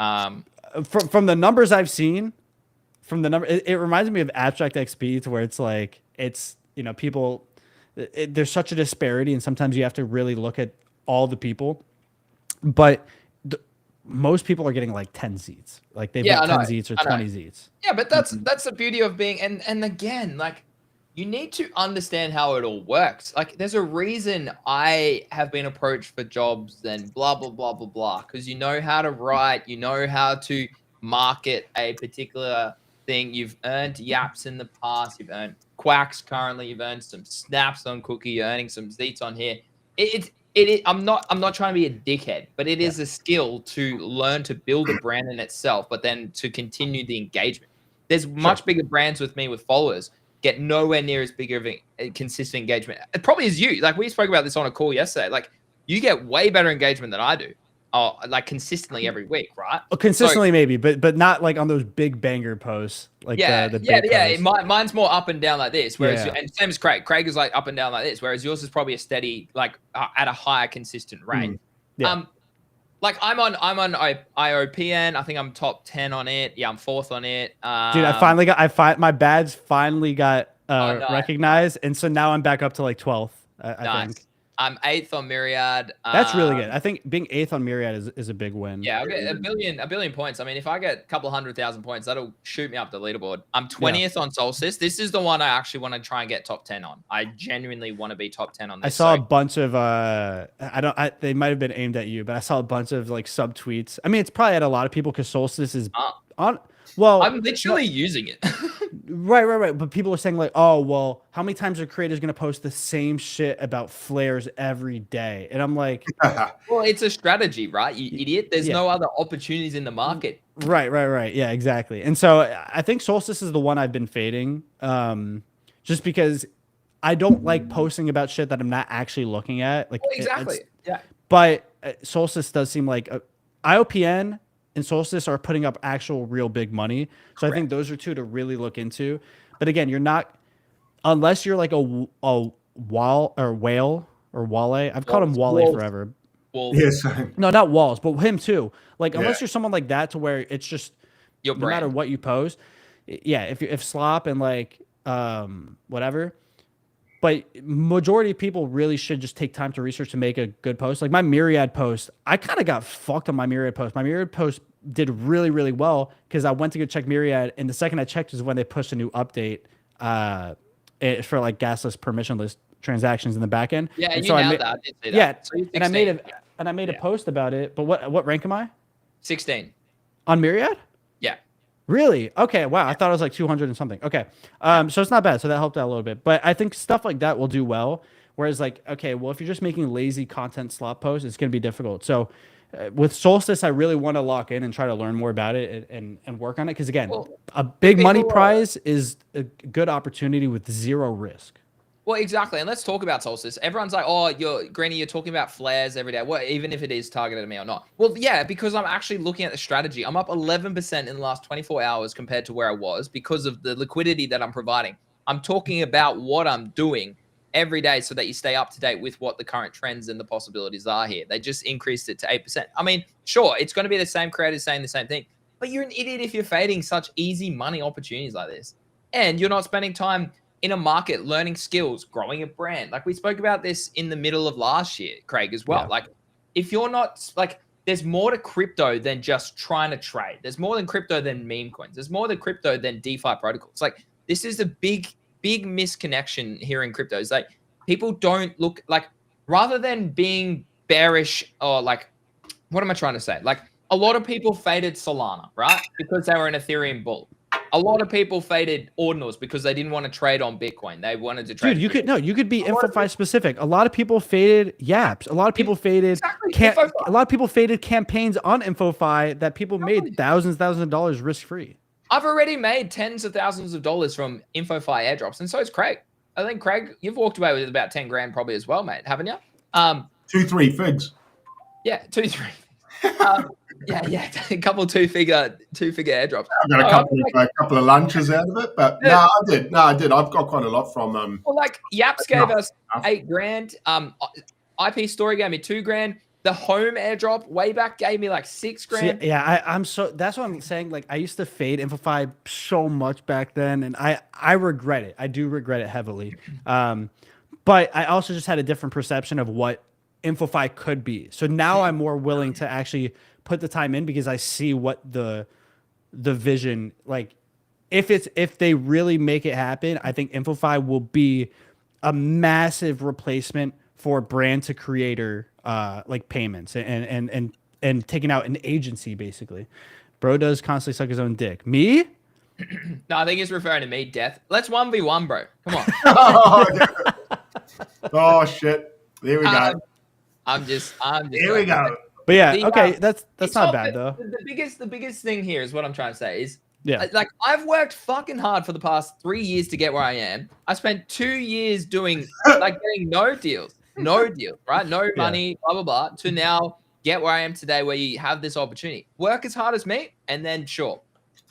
From the numbers I've seen, it reminds me of Abstract XP to where it's like people. There's such a disparity, and sometimes you have to really look at all the people. But most people are getting like 10 Zeets. Like they've got 10 Zeets or 20 Zeets. Yeah, but that's the beauty of being and again, like you need to understand how it all works. Like there's a reason I have been approached for jobs and blah blah blah blah blah. Because you know how to write, you know how to market a particular thing. You've earned yaps in the past, you've earned quacks currently, you've earned some snaps on Cookie, you're earning some Zeets on here. I'm not trying to be a dickhead, but it is a skill to learn to build a brand in itself, but then to continue the engagement. There's much bigger brands with me with followers get nowhere near as big of a consistent engagement. It probably is you. Like we spoke about this on a call yesterday. Like you get way better engagement than I do. Like consistently every week, right? Consistently maybe, but not like on those big banger posts. Like mine's more up and down like this. Whereas and same as Craig. Craig is like up and down like this. Whereas yours is probably a steady, like at a higher consistent rate. Like I'm on IOPN. I think I'm top 10 on it. Yeah, I'm 4th on it. Dude, my badge finally got recognized, and so now I'm back up to like 12th. I think. I'm 8th on Myriad. That's really good. I think being 8th on Myriad is a big win. Yeah, I'll get a billion points. I mean, if I get a couple 100,000 points, that'll shoot me up the leaderboard. I'm 20th on Solstice. This is the one I actually want to try and get top 10 on. I genuinely want to be top 10 on this. I saw a bunch of they might have been aimed at you, but I saw a bunch of like subtweets. I mean, it's probably at a lot of people because Solstice is on. Well, I'm literally using it. Right. But people are saying like, oh, well, how many times are creators going to post the same shit about flares every day? And I'm like, well, it's a strategy, right? You idiot. There's no other opportunities in the market. Right. Yeah, exactly. And so I think Solstice is the one I've been fading just because I don't like posting about shit that I'm not actually looking at. Like exactly. Yeah. But Solstice does seem like IOPN and Solstice are putting up actual real big money. So I think those are two to really look into. But again, you're not, unless you're like a wall or whale or Wale. I've called him Wale forever. Yes. No, not Walls, but him too. Like unless you're someone like that to where it's just no matter what you post. Yeah. If Slop and like whatever, but majority of people really should just take time to research to make a good post. Like my Myriad post, I kind of got fucked on my Myriad post. My Myriad post did really, really well because I went to go check Myriad, and the second I checked is when they pushed a new update for like gasless, permissionless transactions in the back end. Yeah, and and you so nailed that. I did see that. Yeah, So you're and I made 16. a post about it. But what rank am I? 16. On Myriad? Yeah. Really? Okay. Wow. I thought it was like 200 and something. Okay. So it's not bad. So that helped out a little bit. But I think stuff like that will do well. Whereas like, okay, well, if you're just making lazy content slot posts, it's going to be difficult. So with Solstice, I really want to lock in and try to learn more about it and work on it. Because again, a big money prize is a good opportunity with zero risk. Well, exactly. And let's talk about Solstice. Everyone's like, oh, Greeny, you're talking about flares every day. Well, even if it is targeted at me or not. Well, yeah, because I'm actually looking at the strategy. I'm up 11% in the last 24 hours compared to where I was because of the liquidity that I'm providing. I'm talking about what I'm doing every day so that you stay up to date with what the current trends and the possibilities are here. They just increased it to 8%. I mean, sure, it's going to be the same creators saying the same thing, but you're an idiot if you're fading such easy money opportunities like this. And you're not spending time in a market, learning skills, growing a brand. Like we spoke about this in the middle of last year, Craig, as well. Yeah. Like if you're not like, there's more to crypto than just trying to trade. There's more than crypto than meme coins. There's more than crypto than DeFi protocols. Like this is a big misconnection here in crypto. It's like people don't look like, rather than being bearish or like, what am I trying to say? Like a lot of people faded Solana, right? Because they were an Ethereum bull. A lot of people faded ordinals because they didn't want to trade on Bitcoin. They wanted to trade. Dude, you could be InfoFi specific. A lot of people faded Yaps. A lot of people faded. A lot of people faded campaigns on InfoFi that people made thousands of dollars risk free. I've already made tens of thousands of dollars from InfoFi airdrops, and so is Craig. I think Craig, you've walked away with about 10 grand probably as well, mate, haven't you? 2-3 figs. Yeah, 2-3. Yeah, a couple two-figure airdrops. I got a couple of lunches out of it, but no, I did. I've got quite a lot from Well, like Yaps gave us 8 grand. IP Story gave me 2 grand. The home airdrop way back gave me like 6 grand. See, yeah, I'm so that's what I'm saying. Like I used to fade InfoFi so much back then, and I regret it. I do regret it heavily. But I also just had a different perception of what InfoFi could be. So now I'm more willing to actually put the time in because I see what the vision, like if they really make it happen, I think InfoFi will be a massive replacement for brand to creator like payments and taking out an agency basically. Bro does constantly suck his own dick. Me? No, I think he's referring to me, Death. Let's 1v1, bro. Come on. Oh shit. There we go. I'm just here we go. But yeah, okay, that's not bad though. The biggest thing here is what I'm trying to say is, yeah, like I've worked fucking hard for the past 3 years to get where I am. I spent 2 years doing like getting no deals, right? No money, blah blah blah, to now get where I am today, where you have this opportunity. Work as hard as me, and then sure,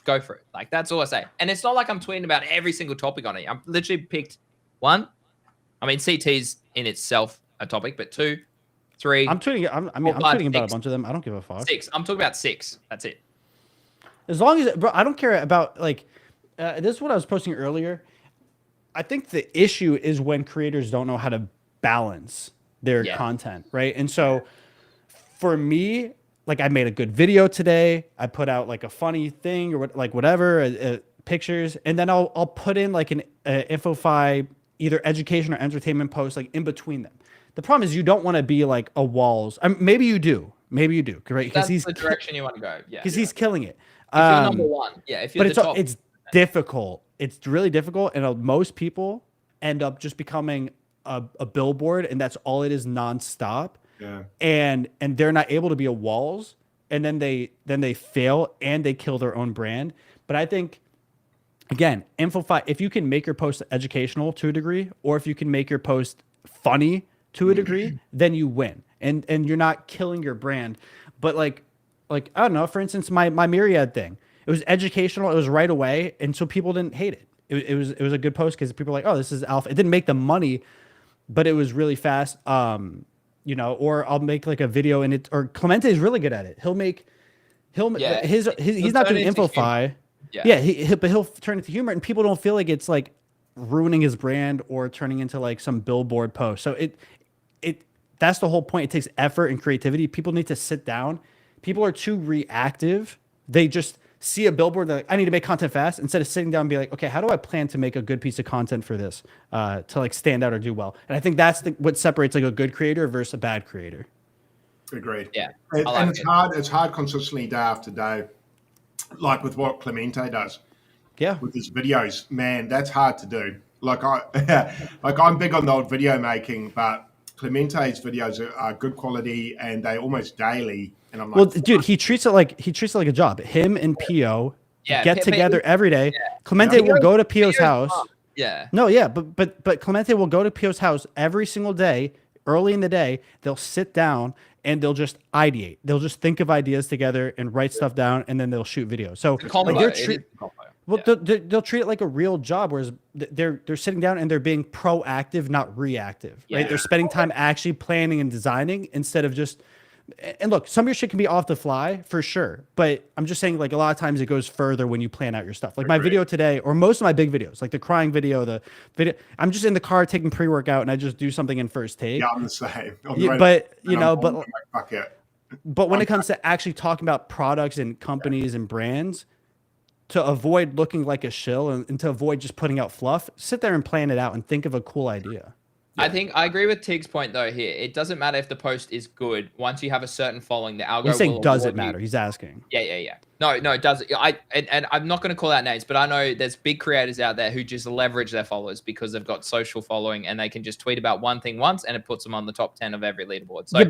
go for it. Like that's all I say. And it's not like I'm tweeting about every single topic on it. I've literally picked one. I mean, CT's in itself a topic, but 2, 3. I'm tweeting. I'm tweeting about a bunch of them. I don't give a fuck. 6. I'm talking about 6. That's it. As long as, bro, I don't care about like. This is what I was posting earlier. I think the issue is when creators don't know how to balance their content, right? And so, for me, like I made a good video today. I put out like a funny thing or whatever pictures, and then I'll put in like an InfoFi either education or entertainment post like in between them. The problem is you don't want to be like a walls. Maybe you do, right? Because that's the direction you want to go. Yeah, because he's killing it. If you're number one, if you're top, it's difficult. It's really difficult, and most people end up just becoming a billboard, and that's all it is nonstop. Yeah, and they're not able to be a walls, and then they fail and they kill their own brand. But I think, again, InfoFi, if you can make your post educational to a degree, or if you can make your post funny to a degree, then you win, and you're not killing your brand. But like I don't know, for instance, my Myriad thing, it was educational, it was right away, and so people didn't hate it. It was a good post because people were like, oh, this is alpha. It didn't make the money, but it was really fast. You know, or I'll make like a video and it, or Clemente is really good at it. He's not doing InfoFi. Yeah, but he'll turn it to humor, and people don't feel like it's like ruining his brand or turning into like some billboard post. So that's the whole point. It takes effort and creativity. People need to sit down. People are too reactive. They just see a billboard, they're like, I need to make content fast, instead of sitting down and be like, okay, how do I plan to make a good piece of content for this to like stand out or do well? And I think that's what separates like a good creator versus a bad creator. Agreed. Yeah. And it's hard consistently day after day, like with what Clemente does. Yeah. With his videos, man, that's hard to do. Like I'm big on the old video making, but Clemente's videos are good quality and they almost daily. And I'm like, well, dude, he treats it like a job. Him and PO get together every day. Yeah. Clemente will go to PO's house. Yeah. No, yeah, but Clemente will go to PO's house every single day. Early in the day, they'll sit down and they'll just ideate. They'll just think of ideas together and write stuff down, and then they'll shoot videos. So like they'll treat it like a real job, whereas they're sitting down and they're being proactive, not reactive, right? They're spending time actually planning and designing instead of just. And look, some of your shit can be off the fly for sure, but I'm just saying, like, a lot of times it goes further when you plan out your stuff. Like my video today, or most of my big videos, like the crying video, the video, I'm just in the car taking pre-workout and I just do something in first take. Yeah, I'm the same. But when it comes to actually talking about products and companies and brands, to avoid looking like a shill and to avoid just putting out fluff, sit there and plan it out and think of a cool idea. I think I agree with Tig's point though here. It doesn't matter if the post is good. Once you have a certain following, the algorithm. He's saying, does it matter? He's asking. Yeah. No, it does. And I'm not going to call out names, but I know there's big creators out there who just leverage their followers because they've got social following and they can just tweet about one thing once and it puts them on the top 10 of every leaderboard. So, yeah,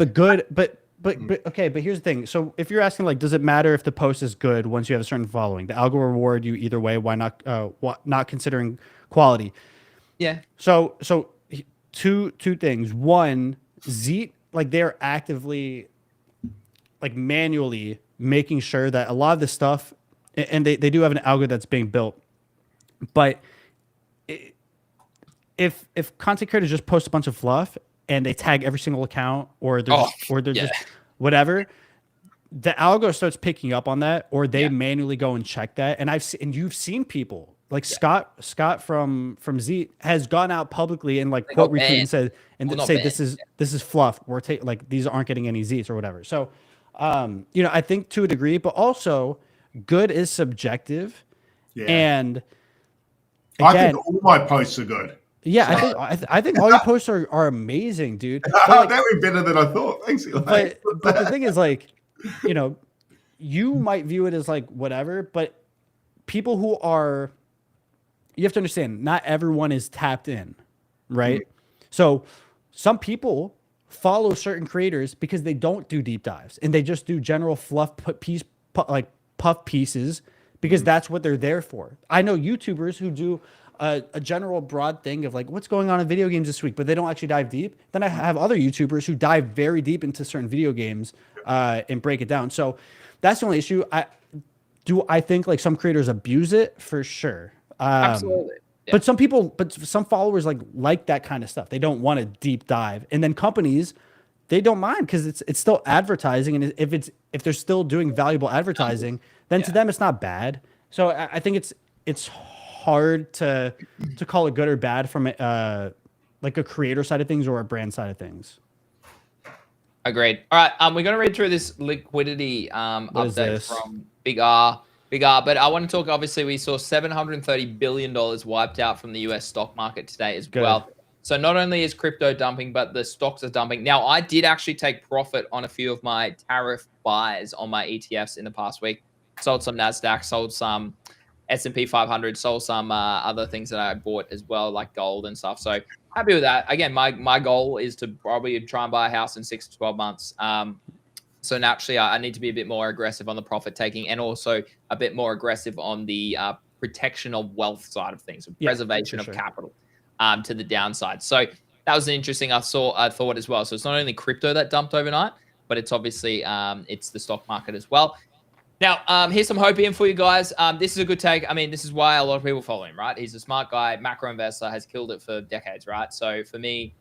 but okay, but here's the thing. So if you're asking, like, does it matter if the post is good once you have a certain following? The algo will reward you either way. Why not considering quality? Yeah. So two things. One, Zeet, like, they're actively, like, manually making sure that a lot of the stuff, and they do have an algo that's being built, but if content creators just post a bunch of fluff and they tag every single account, or they're just whatever, the algo starts picking up on that, or they manually go and check that. And you've seen people like Scott from Zeet has gone out publicly and like quote retweet and said, and say this is fluff. We're like, these aren't getting any Zeets or whatever. So I think to a degree, but also good is subjective. Yeah. And again, I think all my posts are good. Yeah, I think all your posts are amazing, dude. Like, that would be better than I thought. Thanks, Eli. But the thing is, like, you might view it as like whatever, but people who are, you have to understand, not everyone is tapped in, right? Mm-hmm. So some people follow certain creators because they don't do deep dives and they just do general fluff puff pieces because that's what they're there for. I know YouTubers who do a general broad thing of like what's going on in video games this week, but they don't actually dive deep. Then I have other YouTubers who dive very deep into certain video games and break it down. So that's the only issue. I think like some creators abuse it for sure. Absolutely. Yeah. But some followers like that kind of stuff. They don't want a deep dive. And then companies, they don't mind because it's still advertising. And if they're still doing valuable advertising, then to them it's not bad. So I think it's hard to call it good or bad from like a creator side of things or a brand side of things. Agreed. All right, we're gonna read through this liquidity update from Big R. But I want to talk. Obviously, we saw $730 billion wiped out from the US stock market today as well. So not only is crypto dumping, but the stocks are dumping. Now, I did actually take profit on a few of my tariff buys on my ETFs in the past week. Sold some NASDAQ, sold some S&P 500, sold some other things that I bought as well, like gold and stuff. So happy with that. Again, my goal is to probably try and buy a house in 6 to 12 months. So naturally, I need to be a bit more aggressive on the profit taking and also a bit more aggressive on the protection of wealth side of things, preservation of capital to the downside. So that was interesting. I thought as well. So it's not only crypto that dumped overnight, but it's obviously it's the stock market as well. Now, here's some hopium for you guys. This is a good take. I mean, this is why a lot of people follow him, right? He's a smart guy, macro investor, has killed it for decades, right? So for me,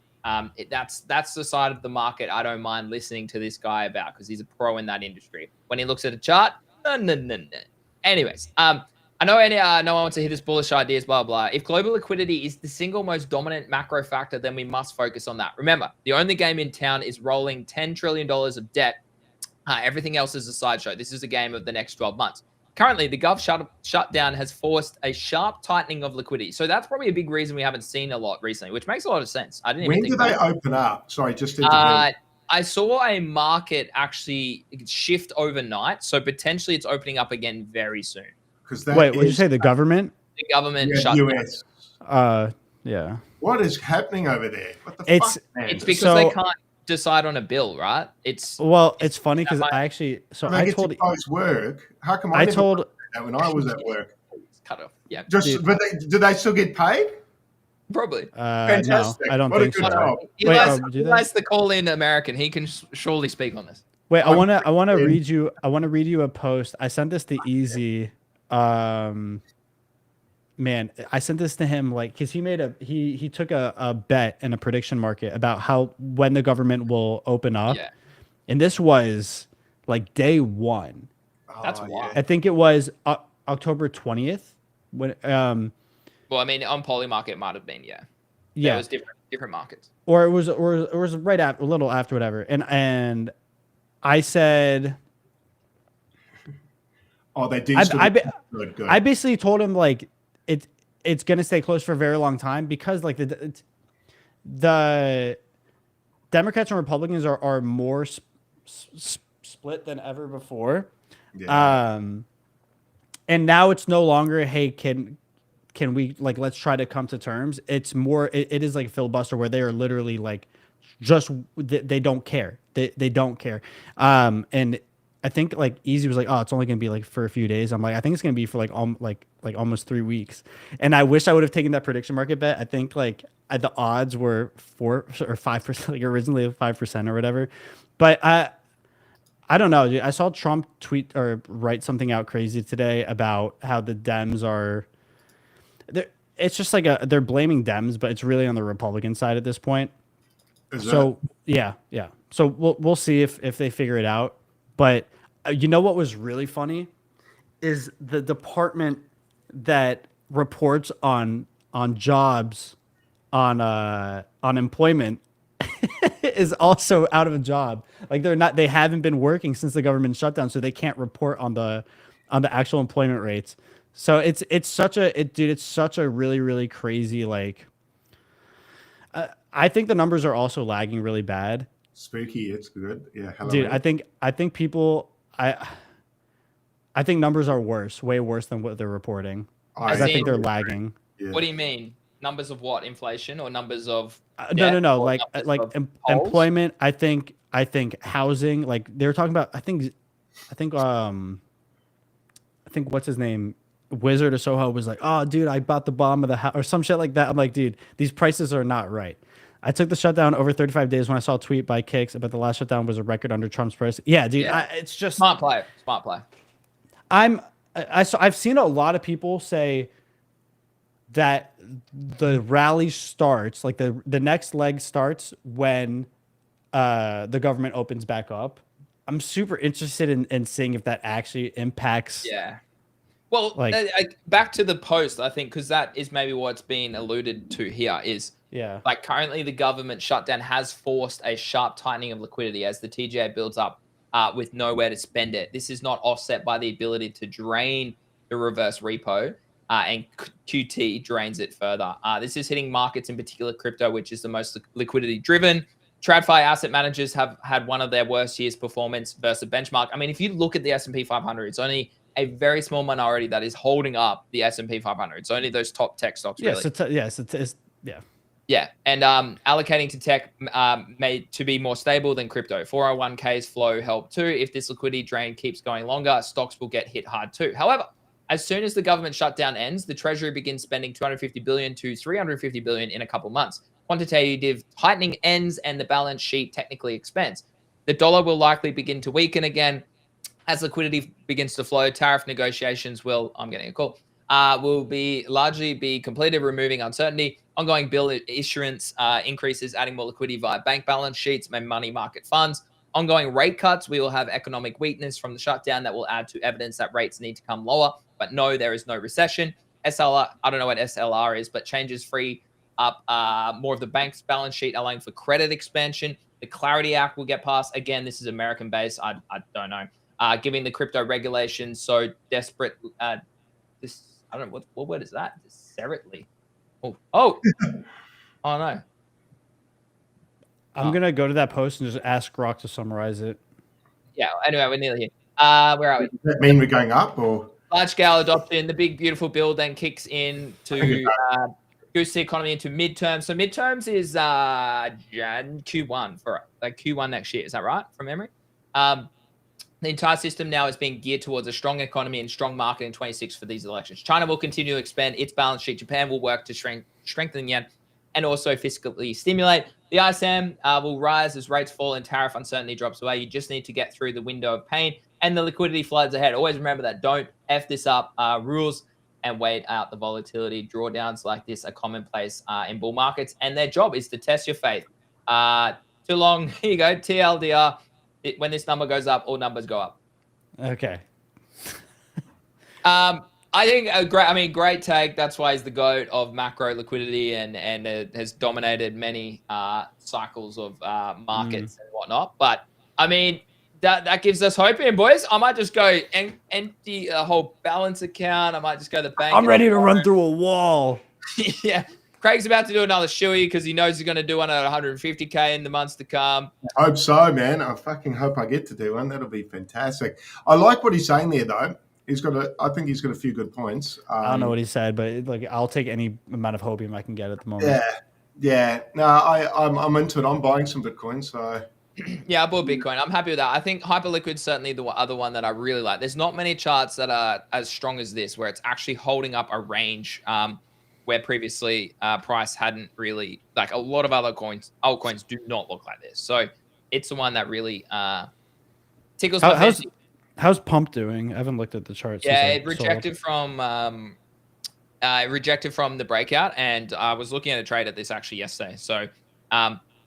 that's the side of the market I don't mind listening to this guy about because he's a pro in that industry. When he looks at a chart, no. Anyways, I know no one wants to hear this bullish ideas, blah, blah. If global liquidity is the single most dominant macro factor, then we must focus on that. Remember, the only game in town is rolling $10 trillion of debt. Everything else is a sideshow. This is a game of the next 12 months. Currently, the Gov shutdown has forced a sharp tightening of liquidity. So that's probably a big reason we haven't seen a lot recently, which makes a lot of sense. I didn't even think when do they open up? Sorry, just to I saw a market actually shift overnight. So potentially it's opening up again very soon. Wait, what did you say? The government? The government shut US. down. Yeah. What is happening over there? What the fuck, man? It's because they can't decide on a bill, right? It's funny because I actually I told you guys work. How come I told that when I was at work? Cut off. Yeah. But do they still get paid? Probably. Fantastic. No, I don't what think a good so. job. Eli's the call-in American. He can surely speak on this. Wait, I want to read you a post. I sent this to Easy. Man, I sent this to him because he took a bet in a prediction market about when the government will open up. Yeah. And this was like day one. That's wild. I think it was October 20th when well, I mean, on Polymarket it might have been, yeah. Yeah. It was different markets. Or it was right after, a little after, whatever. And I said, oh, they do. Good. I basically told him it's gonna stay closed for a very long time because the Democrats and Republicans are more split than ever before. Yeah. And now it's no longer, hey, can we let's try to come to terms. It's more it is like filibuster where they are literally they don't care. They don't care. And I think Easy was it's only gonna be for a few days. I'm I think it's gonna be for almost 3 weeks. And I wish I would have taken that prediction market bet. I think the odds were 4 or 5%, originally 5% or whatever. But I don't know, dude. I saw Trump tweet or write something out crazy today about how the Dems are. It's just they're blaming Dems, but it's really on the Republican side at this point. Yeah. So we'll see if they figure it out. But you know what was really funny is the department that reports on jobs, on employment is also out of a job. They haven't been working since the government shutdown, so they can't report on the actual employment rates. So it's such a really, really crazy I think the numbers are also lagging really bad. Spooky, it's good. Yeah, hello. Dude, I think people I think numbers are way worse than what they're reporting. I think they're lagging. Yeah. What do you mean? Numbers of what? Inflation or numbers of no. Employment. I think housing. They were talking about. I think what's his name? Wizard of Soho was oh, dude, I bought the bomb of the house or some shit like that. I'm dude, these prices are not right. I took the shutdown over 35 days when I saw a tweet by Kicks about the last shutdown was a record under Trump's price. Yeah, dude, it's just smart play. I've seen a lot of people say that the rally starts, the next leg starts when the government opens back up. I'm super interested in seeing if that actually impacts. Yeah. Well, back to the post, I think, because that is maybe what's being alluded to here is currently the government shutdown has forced a sharp tightening of liquidity as the TGA builds up with nowhere to spend it. This is not offset by the ability to drain the reverse repo and QT drains it further. This is hitting markets, in particular crypto, which is the most liquidity driven. TradFi asset managers have had one of their worst years performance versus a benchmark. I mean, if you look at the S&P 500, it's only a very small minority that is holding up the S&P 500. It's only those top tech stocks, really. Yeah, and allocating to tech made to be more stable than crypto. 401ks flow help too. If this liquidity drain keeps going longer, stocks will get hit hard too. However, as soon as the government shutdown ends, the Treasury begins spending $250 billion to $350 billion in a couple months. Quantitative tightening ends and the balance sheet technically expands. The dollar will likely begin to weaken again. As liquidity begins to flow, tariff negotiations will be largely completed, removing uncertainty. Ongoing bill issuance increases, adding more liquidity via bank balance sheets and money market funds. Ongoing rate cuts, we will have economic weakness from the shutdown that will add to evidence that rates need to come lower. but no, there is no recession. SLR, I don't know what SLR is, but changes free up more of the bank's balance sheet, allowing for credit expansion. The Clarity Act will get passed. Again, this is American based. I don't know. Giving the crypto regulations so desperate. This I don't know what word is that? Desperately. Oh no. I'm gonna go to that post and just ask Rock to summarize it. Yeah. Anyway, we're nearly here. Where are we? Does that mean we're going up or? Large scale adoption. The big beautiful bill then kicks in to boost the economy into midterms. So midterms is Q1 for like Q1 next year. Is that right from memory? The entire system now is being geared towards a strong economy and strong market in 26 for these elections. China will continue to expand its balance sheet. Japan will work to strengthen yen and also fiscally stimulate. The ISM will rise as rates fall and tariff uncertainty drops away. You just need to get through the window of pain and the liquidity floods ahead. Always remember that. Don't F this up. Rules and wait out the volatility. Drawdowns like this are commonplace in bull markets, and their job is to test your faith. Too long. Here you go. TLDR. When this number goes up, all numbers go up. Okay. I think great take. That's why he's the GOAT of macro liquidity and it has dominated many cycles of markets and whatnot. But I mean, that gives us hope in, boys. I might just go empty a whole balance account. I might just go to the bank. I'm ready to run through a wall. Yeah. Craig's about to do another shoey because he knows he's going to do one at 150K in the months to come. I hope so, man. I fucking hope I get to do one. That'll be fantastic. I like what he's saying there, though. I think he's got a few good points. I don't know what he said, but like I'll take any amount of hopium I can get at the moment. Yeah. No, I'm into it. I'm buying some Bitcoin, so. Yeah, I bought Bitcoin. I'm happy with that. I think Hyperliquid's certainly the other one that I really like. There's not many charts that are as strong as this, where it's actually holding up a range. Where previously price hadn't really, like a lot of other altcoins do not look like this. So it's the one that really tickles my fancy. How's Pump doing? I haven't looked at the charts. Yeah, it rejected from the breakout, and I was looking at a trade at this actually yesterday. So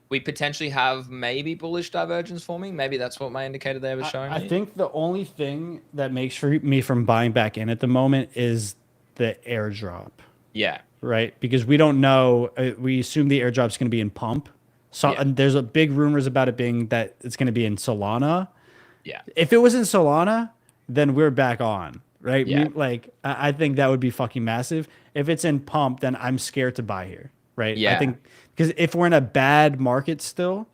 we potentially have maybe bullish divergence forming. Maybe that's what my indicator there was showing. I think the only thing that makes me from buying back in at the moment is the airdrop. Yeah. Right, because we don't know. We assume the airdrop's going to be in Pump. So and there's a big rumors about it being that it's going to be in Solana. Yeah. If it was in Solana, then we're back on, right? Yeah. I think that would be fucking massive. If it's in Pump, then I'm scared to buy here, right? Yeah. I think because if we're in a bad market still,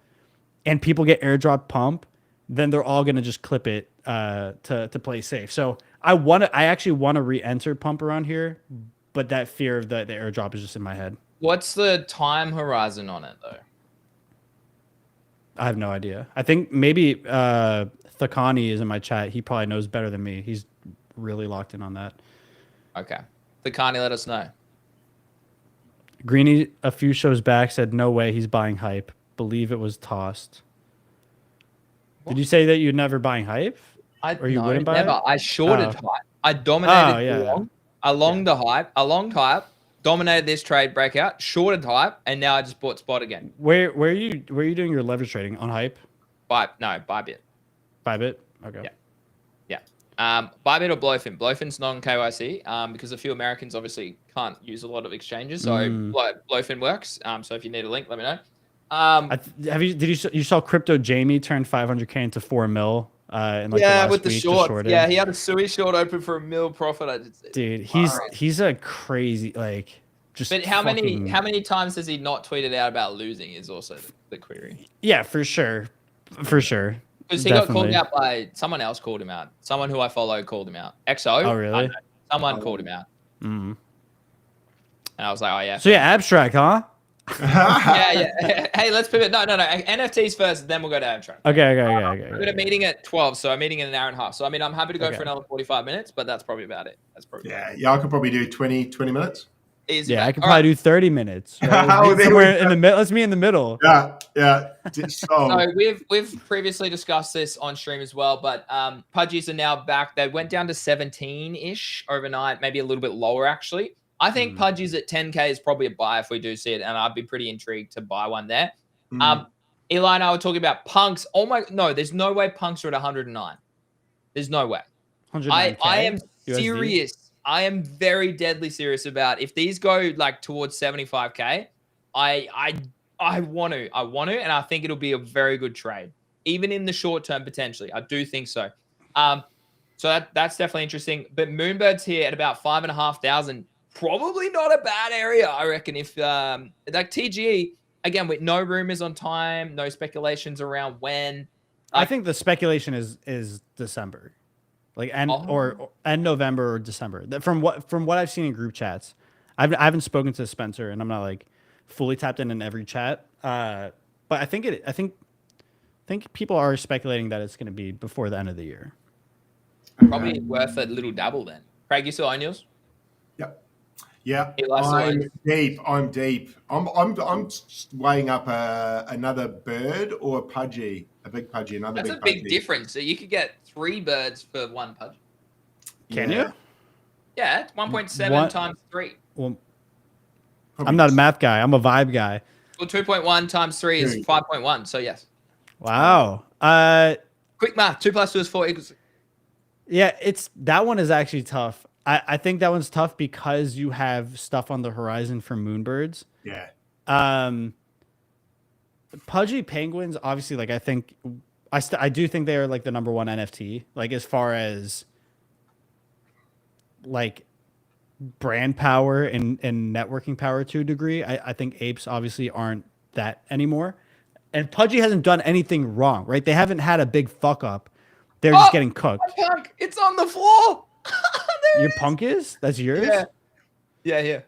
and people get airdrop Pump, then they're all going to just clip it to play safe. So I actually want to re-enter Pump around here. But that fear of the airdrop is just in my head. What's the time horizon on it, though? I have no idea. I think maybe Thakani is in my chat. He probably knows better than me. He's really locked in on that. Okay. Thakani, let us know. Greeny, a few shows back, said, no way he's buying hype. Believe it was tossed. What? Did you say that you're never buying hype? Or you wouldn't buy it? I shorted hype. I dominated I longed the hype. I longed hype, dominated this trade breakout, shorted hype, and now I just bought spot again. Where are you doing your leverage trading on hype? Bybit. Bybit? Okay. Yeah. Bybit or Blowfin. Blowfin's non-KYC because a few Americans obviously can't use a lot of exchanges, so Blowfin works. So if you need a link, let me know. You saw Crypto Jamie turn 500K into 4 mil? In like the last with the week, short. Yeah, he had a sui short open for $1 million profit. Dude, he's a crazy just. But how many times has he not tweeted out about losing is also the query. Yeah, for sure. Because he got called out by someone else. Called him out. Someone who I follow called him out. XO. Oh really? Someone called him out. Mm-hmm. And I was like, oh yeah. So yeah, abstract, huh? yeah. Hey, let's pivot. No. NFTs first, then we'll go to abstract. Okay. We've got a meeting at 12, so I'm meeting in an hour and a half. So I mean, I'm happy to go for another 45 minutes, but that's probably about it. I could probably do 20 minutes. Easy. Yeah, I could probably do 30 minutes. Right? Somewhere in the middle. Let's meet in the middle. Yeah. So we've previously discussed this on stream as well, but Pudgies are now back. They went down to 17-ish overnight, maybe a little bit lower actually. I think Pudgies at 10K is probably a buy if we do see it, and I'd be pretty intrigued to buy one there. Eli and I were talking about punks. No, there's no way punks are at 109. There's no way. I am serious. I am very deadly serious about if these go like towards 75K, I want to, and I think it'll be a very good trade, even in the short term potentially. I do think so. So that's definitely interesting. But Moonbird's here at about 5,500. Probably not a bad area, I reckon. If like TGE again with no rumors on time, no speculations around when. I think the speculation is December, like or November or December. From what I've seen in group chats, I haven't spoken to Spencer, and I'm not like fully tapped in every chat. But I think people are speculating that it's going to be before the end of the year. Probably worth a little dabble then. Craig, you still own yours? Yep. Yeah, I'm deep. I'm weighing up another bird or a pudgy, a big pudgy, another. That's big a big pudgy. difference. So you could get 3 birds for 1 pudgy. Can you? Yeah, it's 1.7 times 3. Well, I'm not a math guy. I'm a vibe guy. Well, 2.1 times 3 is 5.1. So yes. Wow. Quick math. 2 plus 2 is 4 equals. Yeah, that one is actually tough. I think that one's tough because you have stuff on the horizon for moonbirds. Yeah. Pudgy penguins, obviously, like I think I do think they are like the #1 NFT. Like as far as like brand power and networking power to a degree, I think apes obviously aren't that anymore. And Pudgy hasn't done anything wrong, right? They haven't had a big fuck up. They're just getting cooked. Punk, it's on the floor. Your punk is? That's yours? Yeah, here.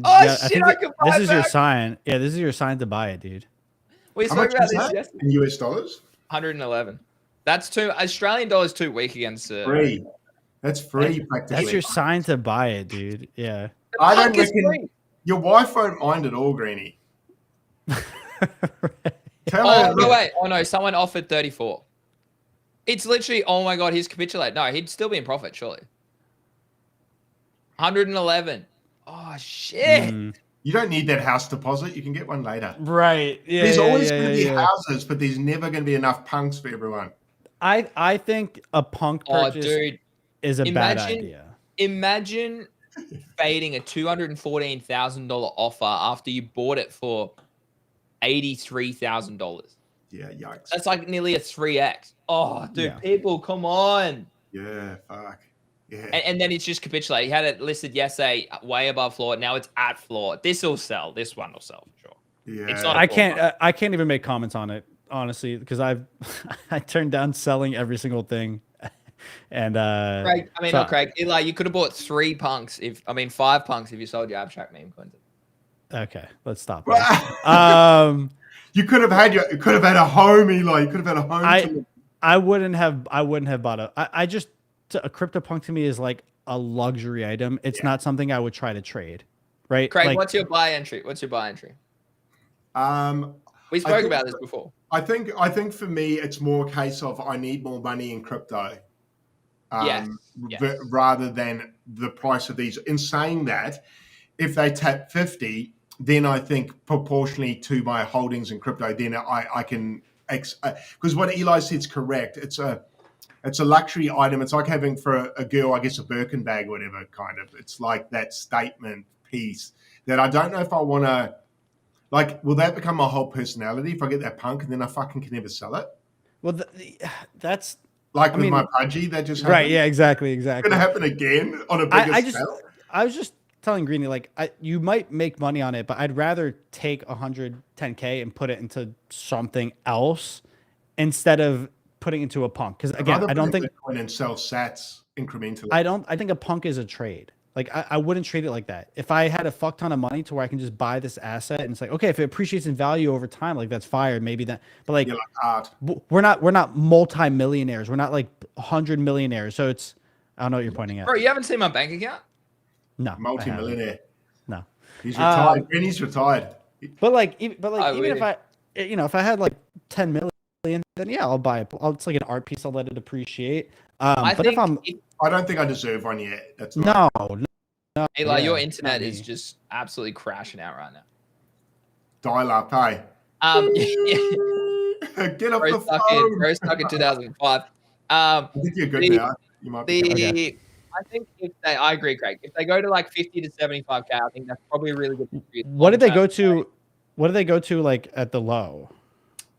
Oh, yeah, shit, this is your sign. Yeah, this is your sign to buy it, dude. We spoke about this yesterday. In US dollars? 111. That's Australian dollars too weak against free. That's free practically. That's your sign to buy it, dude. Yeah. I don't reckon your wife won't mind at all, Greeny. Right. Wait. Oh no, someone offered 34. It's literally, oh my god, he's capitulated. No, he'd still be in profit, surely. 111. Oh shit. You don't need that house deposit. You can get one later. Right. Yeah. There's always going to be houses, but there's never going to be enough punks for everyone. I think a punk purchase is a bad idea. Imagine fading a $214,000 offer after you bought it for $83,000. Yeah, yikes. That's like nearly a 3x. Oh, dude, people, come on. Yeah, fuck. Yeah. And then it's just capitulated. He had it listed yesterday way above floor. Now it's at floor. This will sell. This one will sell for sure. Yeah. It's not I can't even make comments on it, honestly, because I turned down selling every single thing. And Craig, not Craig. Eli, you could have bought 5 punks if you sold your abstract meme coins. Okay, let's stop. You could have had a home, Eli. You could have had a home. I wouldn't have bought a CryptoPunk to me is like a luxury item. It's not something I would try to trade, right? Craig, what's your buy entry? We spoke about this before. I think for me, it's more a case of I need more money in crypto. Rather than the price of these. In saying that, if they tap 50, then I think proportionally to my holdings in crypto, then I can, because what Eli said is correct. It's a luxury item. It's like having for a girl, I guess, a Birkin bag or whatever, kind of. It's like that statement piece that I don't know if I want to, like, will that become my whole personality if I get that punk and then I fucking can never sell it? Well, that's... Like with my pudgy, that just happened. Right, yeah, exactly. It's going to happen again on a bigger scale. I was just telling Greeny, like, you might make money on it, but I'd rather take 110K and put it into something else instead of putting into a punk. Because again, I don't think Bitcoin and sell sats incrementally. I think a punk is a trade. Like I wouldn't trade it like that. If I had a fuck ton of money to where I can just buy this asset and it's like, okay, if it appreciates in value over time, like that's fire, maybe that. But like, we're not multi-millionaires. We're not like 100 millionaires. So it's, I don't know what you're pointing at. Bro, you haven't seen my bank account? No. Multi-millionaire. No. He's retired. He's retired. But even if I had like 10 million, then yeah, I'll buy it. It's like an art piece. I'll let it appreciate. I don't think I deserve one yet. That's no. Eli, your internet is just absolutely crashing out right now. Dial up, hey. Get off the phone. Bro stuck in 2005. I think you're good now. You might be I think I agree, Craig. If they go to like 50 to 75K, I think that's probably a really good. What did they go to? What did they go to like at the low?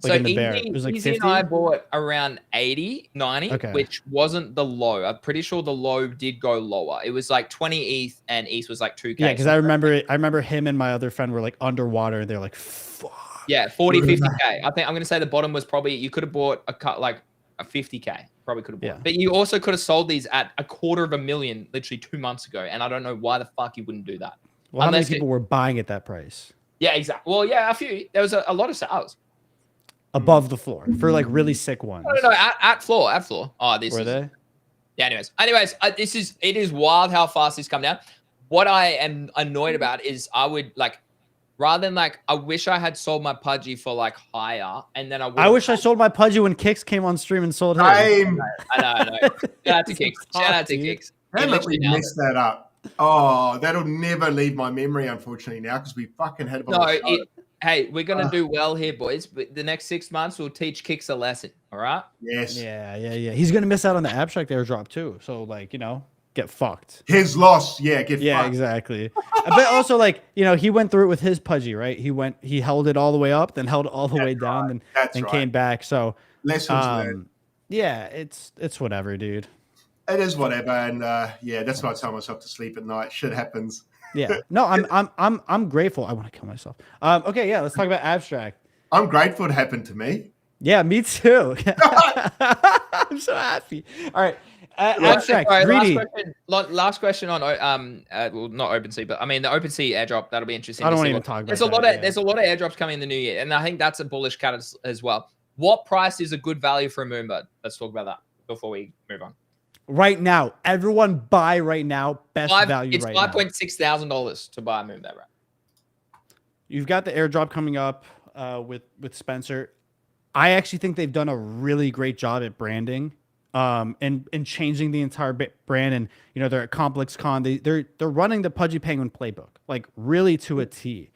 Like so in the bear, it was like Easy 50. and I bought around 80, 90, Okay. which wasn't the low. I'm pretty sure the low did go lower. It was like 20 ETH and ETH was like 2K. Yeah, because I remember him and my other friend were like underwater. They're like, fuck. Yeah, 40, 50K. I think I'm going to say the bottom was probably, you could have bought a 50K. Probably could have bought. Yeah. But you also could have sold these at $250,000 literally 2 months ago. And I don't know why the fuck you wouldn't do that. Well, how many people were buying at that price? Yeah, exactly. Well, yeah, a few. There was a lot of sales. Above the floor for like really sick ones. No, at floor. Oh, this were is. They? Yeah. Anyways, it is wild how fast this come down. What I am annoyed about is I would like, rather than like, I wish I had sold my Pudgy for like higher, and then I wish I sold my Pudgy when Kix came on stream and sold him. I know. Shout out to Kix. Damn it, we messed that up. Oh, that'll never leave my memory, unfortunately, now because we fucking had. Hey, we're gonna do well here, boys. But the next 6 months, we'll teach Kix a lesson. All right? Yes. Yeah. He's gonna miss out on the abstract airdrop too. So like, get fucked. His loss, get fucked. Exactly. But also like, he went through it with his Pudgy, right? He held it all the way up, then held it all the way down, and came back. So lessons learned. Yeah, it's whatever, dude. It is whatever, and that's why I tell myself to sleep at night. Shit happens. Yeah. No, I'm grateful. I want to kill myself. Okay, yeah, let's talk about abstract. I'm grateful it happened to me. Yeah, me too. I'm so happy. All right. Abstract. Greedy. Last question on well, not OpenSea, but I mean the OpenSea airdrop. That'll be interesting. I don't want to even talk about that. There's a lot of airdrops coming in the new year, and I think that's a bullish cat as well. What price is a good value for a Moonbird? Let's talk about that before we move on. Right now, everyone buy right now. Best value right now. It's $5,600 to buy a Moonbird, right? You've got the airdrop coming up with Spencer. I actually think they've done a really great job at branding and changing the entire brand. And they're at Complex Con. They're running the Pudgy Penguin playbook like really to a T.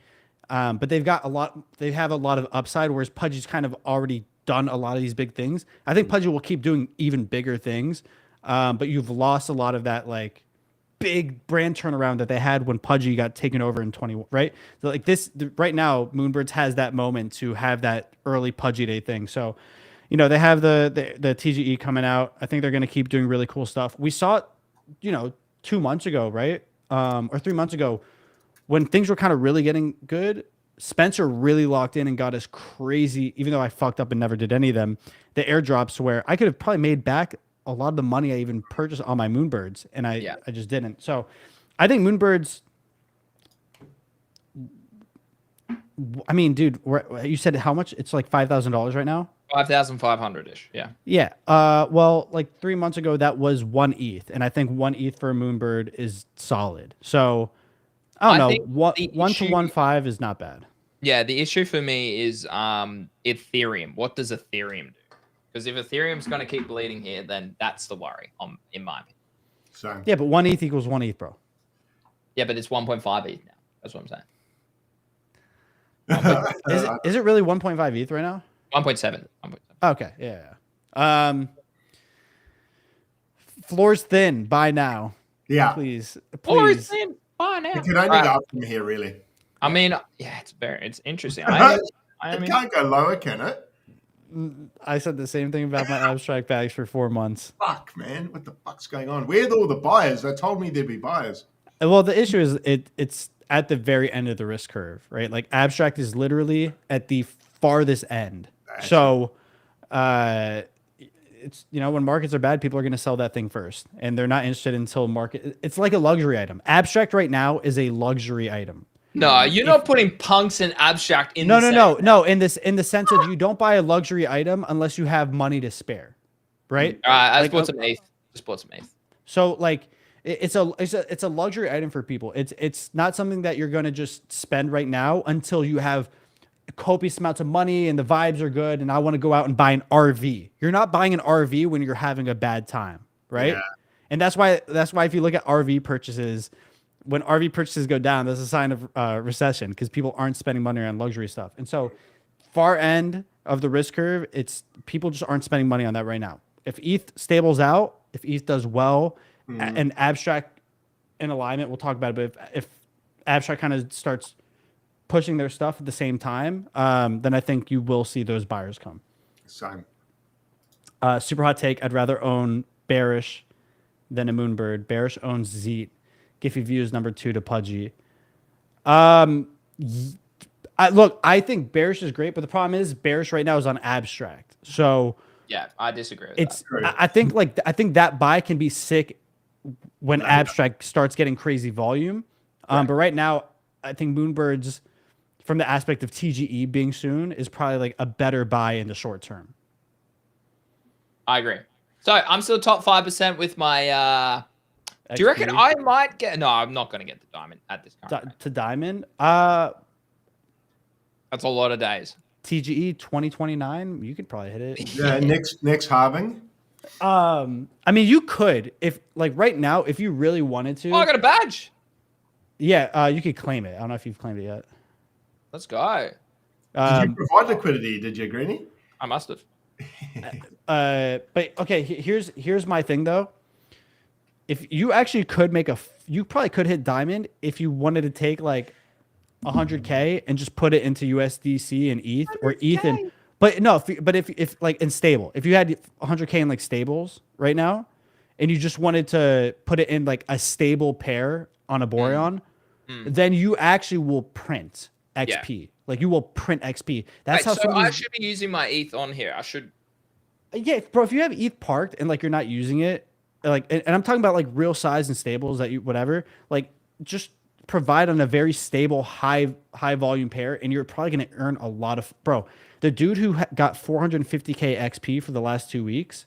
But they have a lot of upside, whereas Pudgy's kind of already done a lot of these big things. I think Pudgy will keep doing even bigger things. But you've lost a lot of that like big brand turnaround that they had when Pudgy got taken over in 20, right? So like right now, Moonbirds has that moment to have that early Pudgy Day thing. So, they have the TGE coming out. I think they're going to keep doing really cool stuff. We saw it, 2 months ago, right? Or 3 months ago when things were kind of really getting good. Spencer really locked in and got us crazy, even though I fucked up and never did any of them. The airdrops where I could have probably made back a lot of the money I even purchased on my Moonbirds, and I just didn't. So I think Moonbirds, I mean, dude, you said how much? It's like $5,000 right now? 5,500-ish, yeah. Yeah. Well, like 3 months ago, that was 1 ETH, and I think 1 ETH for a Moonbird is solid. So I don't know. 1 to 1.5 is not bad. Yeah, the issue for me is Ethereum. What does Ethereum do? Because if Ethereum's going to keep bleeding here, then that's the worry, in my opinion. So yeah, but 1 ETH equals 1 ETH, bro. Yeah, but it's 1.5 ETH now. That's what I'm saying. Is it really 1.5 ETH right now? 1.7. Okay, yeah. Floor's thin. Buy now. Yeah. Please. Floor's thin. Buy now. It can only go up from here, really. I mean, yeah, it's interesting. It can't go lower, can it? I said the same thing about my abstract bags for 4 months. Fuck, man. What the fuck's going on? Where are all the buyers? They told me there'd be buyers. Well, the issue is it's at the very end of the risk curve, right? Like abstract is literally at the farthest end. So it's when markets are bad, people are going to sell that thing first, and they're not interested until market. It's like a luxury item. Abstract right now is a luxury item. No, you're not putting punks and abstract in. No. In the sense of you don't buy a luxury item unless you have money to spare, right? All right, I bought some ETH. Just bought some ETH. So like it's a luxury item for people. It's not something that you're going to just spend right now until you have copious amounts of money and the vibes are good and I want to go out and buy an RV. You're not buying an RV when you're having a bad time, right? Yeah. And that's why if you look at RV purchases, when RV purchases go down, that's a sign of recession because people aren't spending money on luxury stuff. And so far end of the risk curve, it's people just aren't spending money on that right now. If ETH stables out, if ETH does well, and abstract in alignment, we'll talk about it, but if abstract kind of starts pushing their stuff at the same time, then I think you will see those buyers come. Same. Super hot take. I'd rather own Bearish than a Moonbird. Bearish owns Zeet. Giphy views number 2 to Pudgy. Look, I think Bearish is great, but the problem is Bearish right now is on abstract. So yeah, I disagree with that. I think that buy can be sick when abstract starts getting crazy volume. But right now, I think Moonbirds, from the aspect of TGE being soon, is probably like a better buy in the short term. I agree. So I'm still top 5% with my. Do you reckon I might get? No, I'm not going to get the diamond at this time. To diamond? That's a lot of days. TGE 2029, you could probably hit it. Yeah, next halving. I mean, you could, if like right now, if you really wanted to. Oh, I got a badge. Yeah, you could claim it. I don't know if you've claimed it yet. Let's go. Did you provide liquidity? Did you, Greeny? I must have. But okay, here's my thing though. If you actually could make you probably could hit diamond if you wanted to take like 100K and just put it into USDC and ETH or ETH and, but no, but if like in stable, if you had 100K in like stables right now, and you just wanted to put it in like a stable pair on a Boreon, then you actually will print XP. Yeah. Like you will print XP. That's how. So I should be using my ETH on here. I should. Yeah, bro. If you have ETH parked and like you're not using it, like, and I'm talking about like real size and stables that you whatever, like just provide on a very stable high volume pair, and you're probably gonna earn a lot of. Bro, the dude who got 450K XP for the last 2 weeks,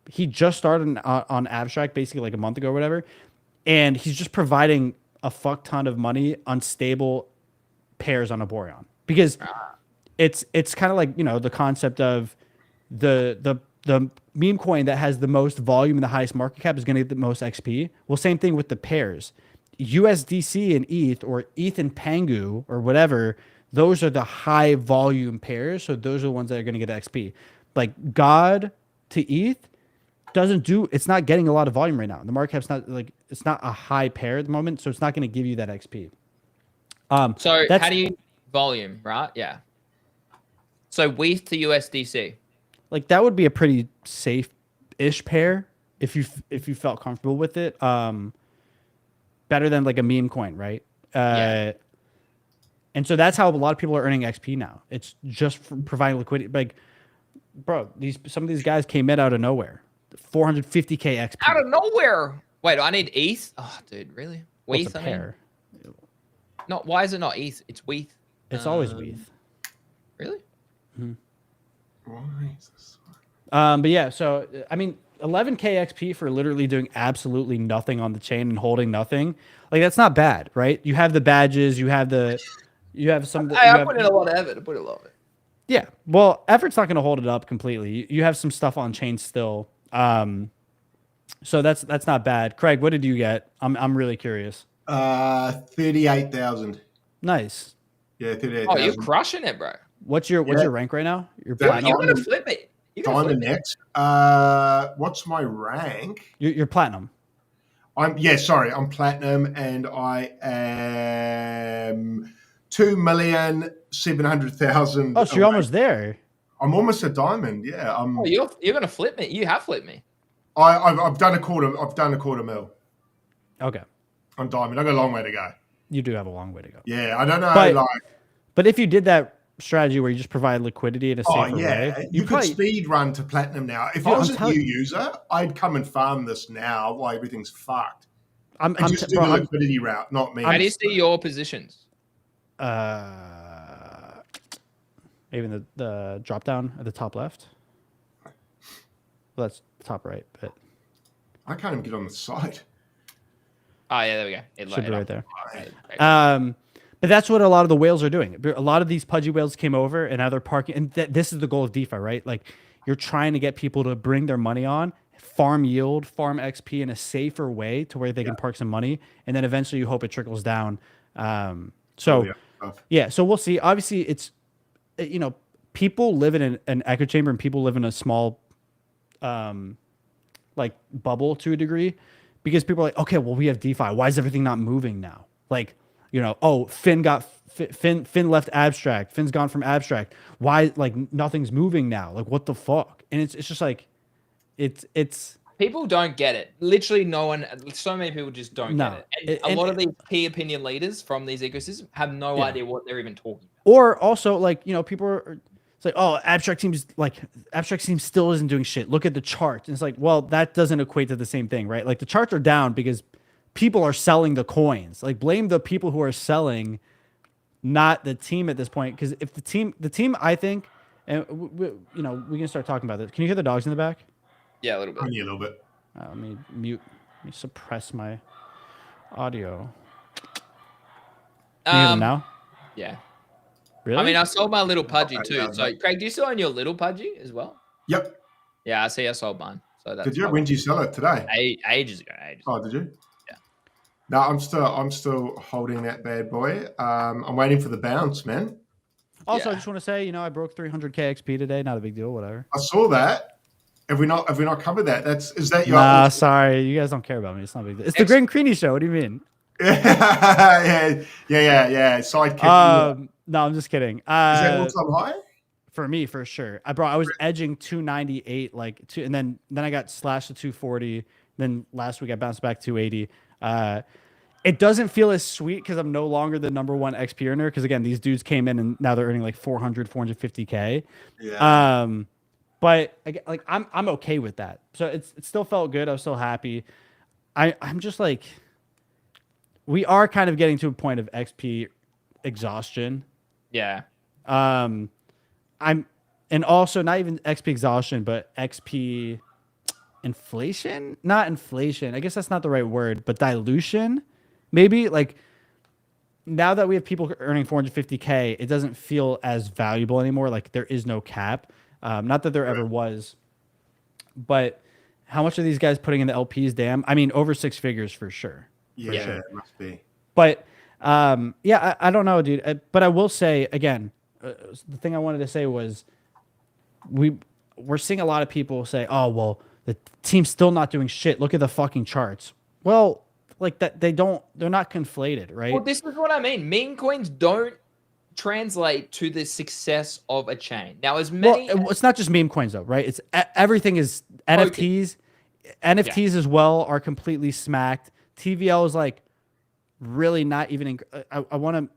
he just started on abstract basically like a month ago or whatever, and he's just providing a fuck ton of money on stable pairs on a Boreon because it's kind of like, you know, the concept of the meme coin that has the most volume and the highest market cap is going to get the most XP. Well, same thing with the pairs. USDC and ETH or ETH and Pangu or whatever, those are the high volume pairs. So those are the ones that are going to get XP. Like God to ETH it's not getting a lot of volume right now. The market cap's not like, it's not a high pair at the moment. So it's not going to give you that XP. So how do you volume, right? Yeah. So ETH to USDC. Like that would be a pretty safe-ish pair if you felt comfortable with it. Better than like a meme coin, right? Yeah. And so that's how a lot of people are earning XP now. It's just from providing liquidity. Like, bro, some of these guys came in out of nowhere. 450K XP. Out of nowhere. Wait, I need ETH? Oh, dude, really? ETH, a pair. No, why is it not ETH? It's ETH. It's always ETH. Really? Mm-hmm. But yeah, so I mean, 11K XP for literally doing absolutely nothing on the chain and holding nothing. Like that's not bad, right? You have the badges, you have some. I put in a lot of effort. I put in a lot of it. Yeah, well, effort's not going to hold it up completely. You have some stuff on chain still. So that's not bad. Craig, what did you get? I'm really curious. 38,000. Nice. Yeah, 38,000. Oh, you're crushing it, bro. What's your rank right now? You're gonna flip it. Diamond next. What's my rank? You're platinum. I'm platinum, and I am 2,700,000. Oh, so you're almost there. I'm almost a diamond. Yeah. Oh, you're gonna flip me. You have flipped me. I've done a quarter. I've done a quarter mil. Okay. On diamond, I've got a long way to go. You do have a long way to go. Yeah, I don't know. But if you did that strategy where you just provide liquidity in a safer way, you could speed run to platinum now. If I was a new user, I'd come and farm this now while everything's fucked. I'm just do the liquidity route, not me. How do you see your positions? Maybe in the drop down at the top left. Well, that's top right, but I can't even get on the site. Oh yeah, there we go. It should be right there. But that's what a lot of the whales are doing. A lot of these pudgy whales came over and now they're parking. And this is the goal of DeFi, right? Like you're trying to get people to bring their money on, farm yield, farm XP in a safer way to where they can park some money. And then eventually you hope it trickles down. So we'll see. Obviously it's, you know, people live in an echo chamber and people live in a small, like bubble to a degree, because people are like, okay, well, we have DeFi. Why is everything not moving now? Like, oh, Finn left abstract. Finn's gone from abstract. Why, like, nothing's moving now? Like, what the fuck? And it's just like, it's people don't get it. Literally, no one. So many people just don't get it. And a lot of these key opinion leaders from these ecosystems have no idea what they're even talking about. Or also, like, people are. It's like, oh, abstract team still isn't doing shit. Look at the chart. And it's like, well, that doesn't equate to the same thing, right? Like, the charts are down because people are selling the coins. Like, blame the people who are selling, not the team at this point. Because if the team, I think, and we can start talking about this. Can you hear the dogs in the back? Yeah, a little bit. Only a little bit. Let me mute. Let me suppress my audio. Can you hear them now? Yeah. Really? I mean, I sold my little pudgy too. So, Craig, do you still own your little pudgy as well? Yep. Yeah, I see. I sold mine. So that's. Did you? When did you sell it today? Ages ago. Oh, did you? Yeah. No, I'm still holding that bad boy. I'm waiting for the bounce, man. Also, I just want to say, I broke 300k XP today. Not a big deal. Whatever. I saw that. Have we not covered that? Is that your? Nah, sorry. You guys don't care about me. It's not a big deal. It's the Greeny Craig show. What do you mean? yeah. Sidekick. No, I'm just kidding. Is that all-time high? For me, for sure. I was edging 298, and then I got slashed to 240. Then last week I bounced back 280. It doesn't feel as sweet because I'm no longer the number one XP earner. Because again, these dudes came in and now they're earning like 450k. Yeah. But like I'm okay with that. So it still felt good. I was still happy. I'm just like, we are kind of getting to a point of XP exhaustion. Yeah. And also not even XP exhaustion, but XP inflation. Not inflation. I guess that's not the right word, but dilution. Maybe, like, now that we have people earning 450k, it doesn't feel as valuable anymore. Like, there is no cap. Not that there ever was, but how much are these guys putting in the LPs? Damn. I mean, over 6 figures for sure. Yeah, sure. It must be. But I don't know, dude. But I will say again, the thing I wanted to say was, we're seeing a lot of people say, "Oh, well, the team's still not doing shit. Look at the fucking charts." Well, like that, they're not conflated, right? Well, this is what I mean. Meme coins don't translate to the success of a chain. Now, as many, it's not just meme coins though, right? It's everything is NFTs. NFTs as well are completely smacked. TVL is like really not even. I want to.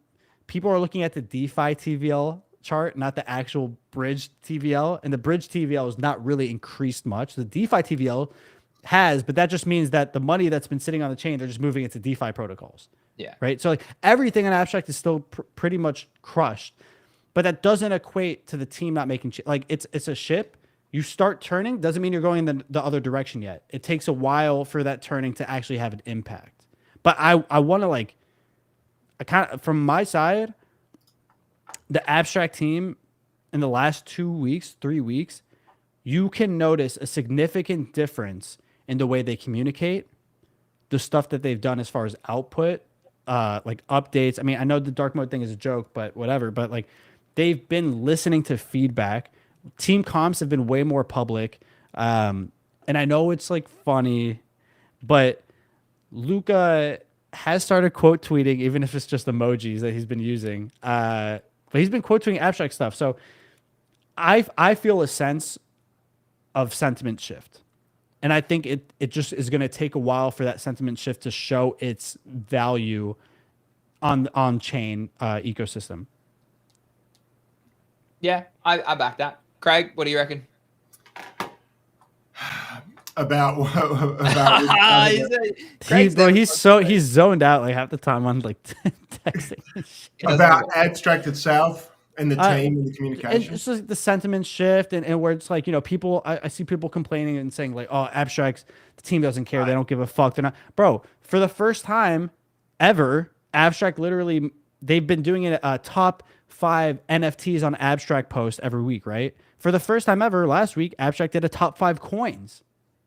People are looking at the DeFi TVL chart, not the actual bridge TVL, and the bridge TVL is not really increased much. The DeFi TVL has, but that just means that the money that's been sitting on the chain, they're just moving it to DeFi protocols. Yeah. Right. So like everything in abstract is still pretty much crushed, but that doesn't equate to the team not making like it's a ship. You start turning doesn't mean you're going in the other direction yet. It takes a while for that turning to actually have an impact. But I want to like, I kind of, from my side, the abstract team in the last 2 weeks, 3 weeks, you can notice a significant difference in the way they communicate, the stuff that they've done as far as output, like updates. I mean, I know the dark mode thing is a joke, but whatever. But like, they've been listening to feedback. Team comps have been way more public. And I know it's like funny, but Luca has started quote tweeting, even if it's just emojis that he's been using. But he's been quote tweeting abstract stuff. So I feel a sense of sentiment shift. And I think it just is going to take a while for that sentiment shift to show its value on chain ecosystem. Yeah, I back that. Craig, what do you reckon? About he's zoned out like half the time on like texting. About abstract itself and the team and the communication. It's just like the sentiment shift and where it's like, people, I see people complaining and saying like, oh, abstracts, the team doesn't care. They don't give a fuck. They're not, bro, for the first time ever, abstract literally, they've been doing it top 5 NFTs on abstract posts every week, right? For the first time ever, last week, abstract did a top 5 coins.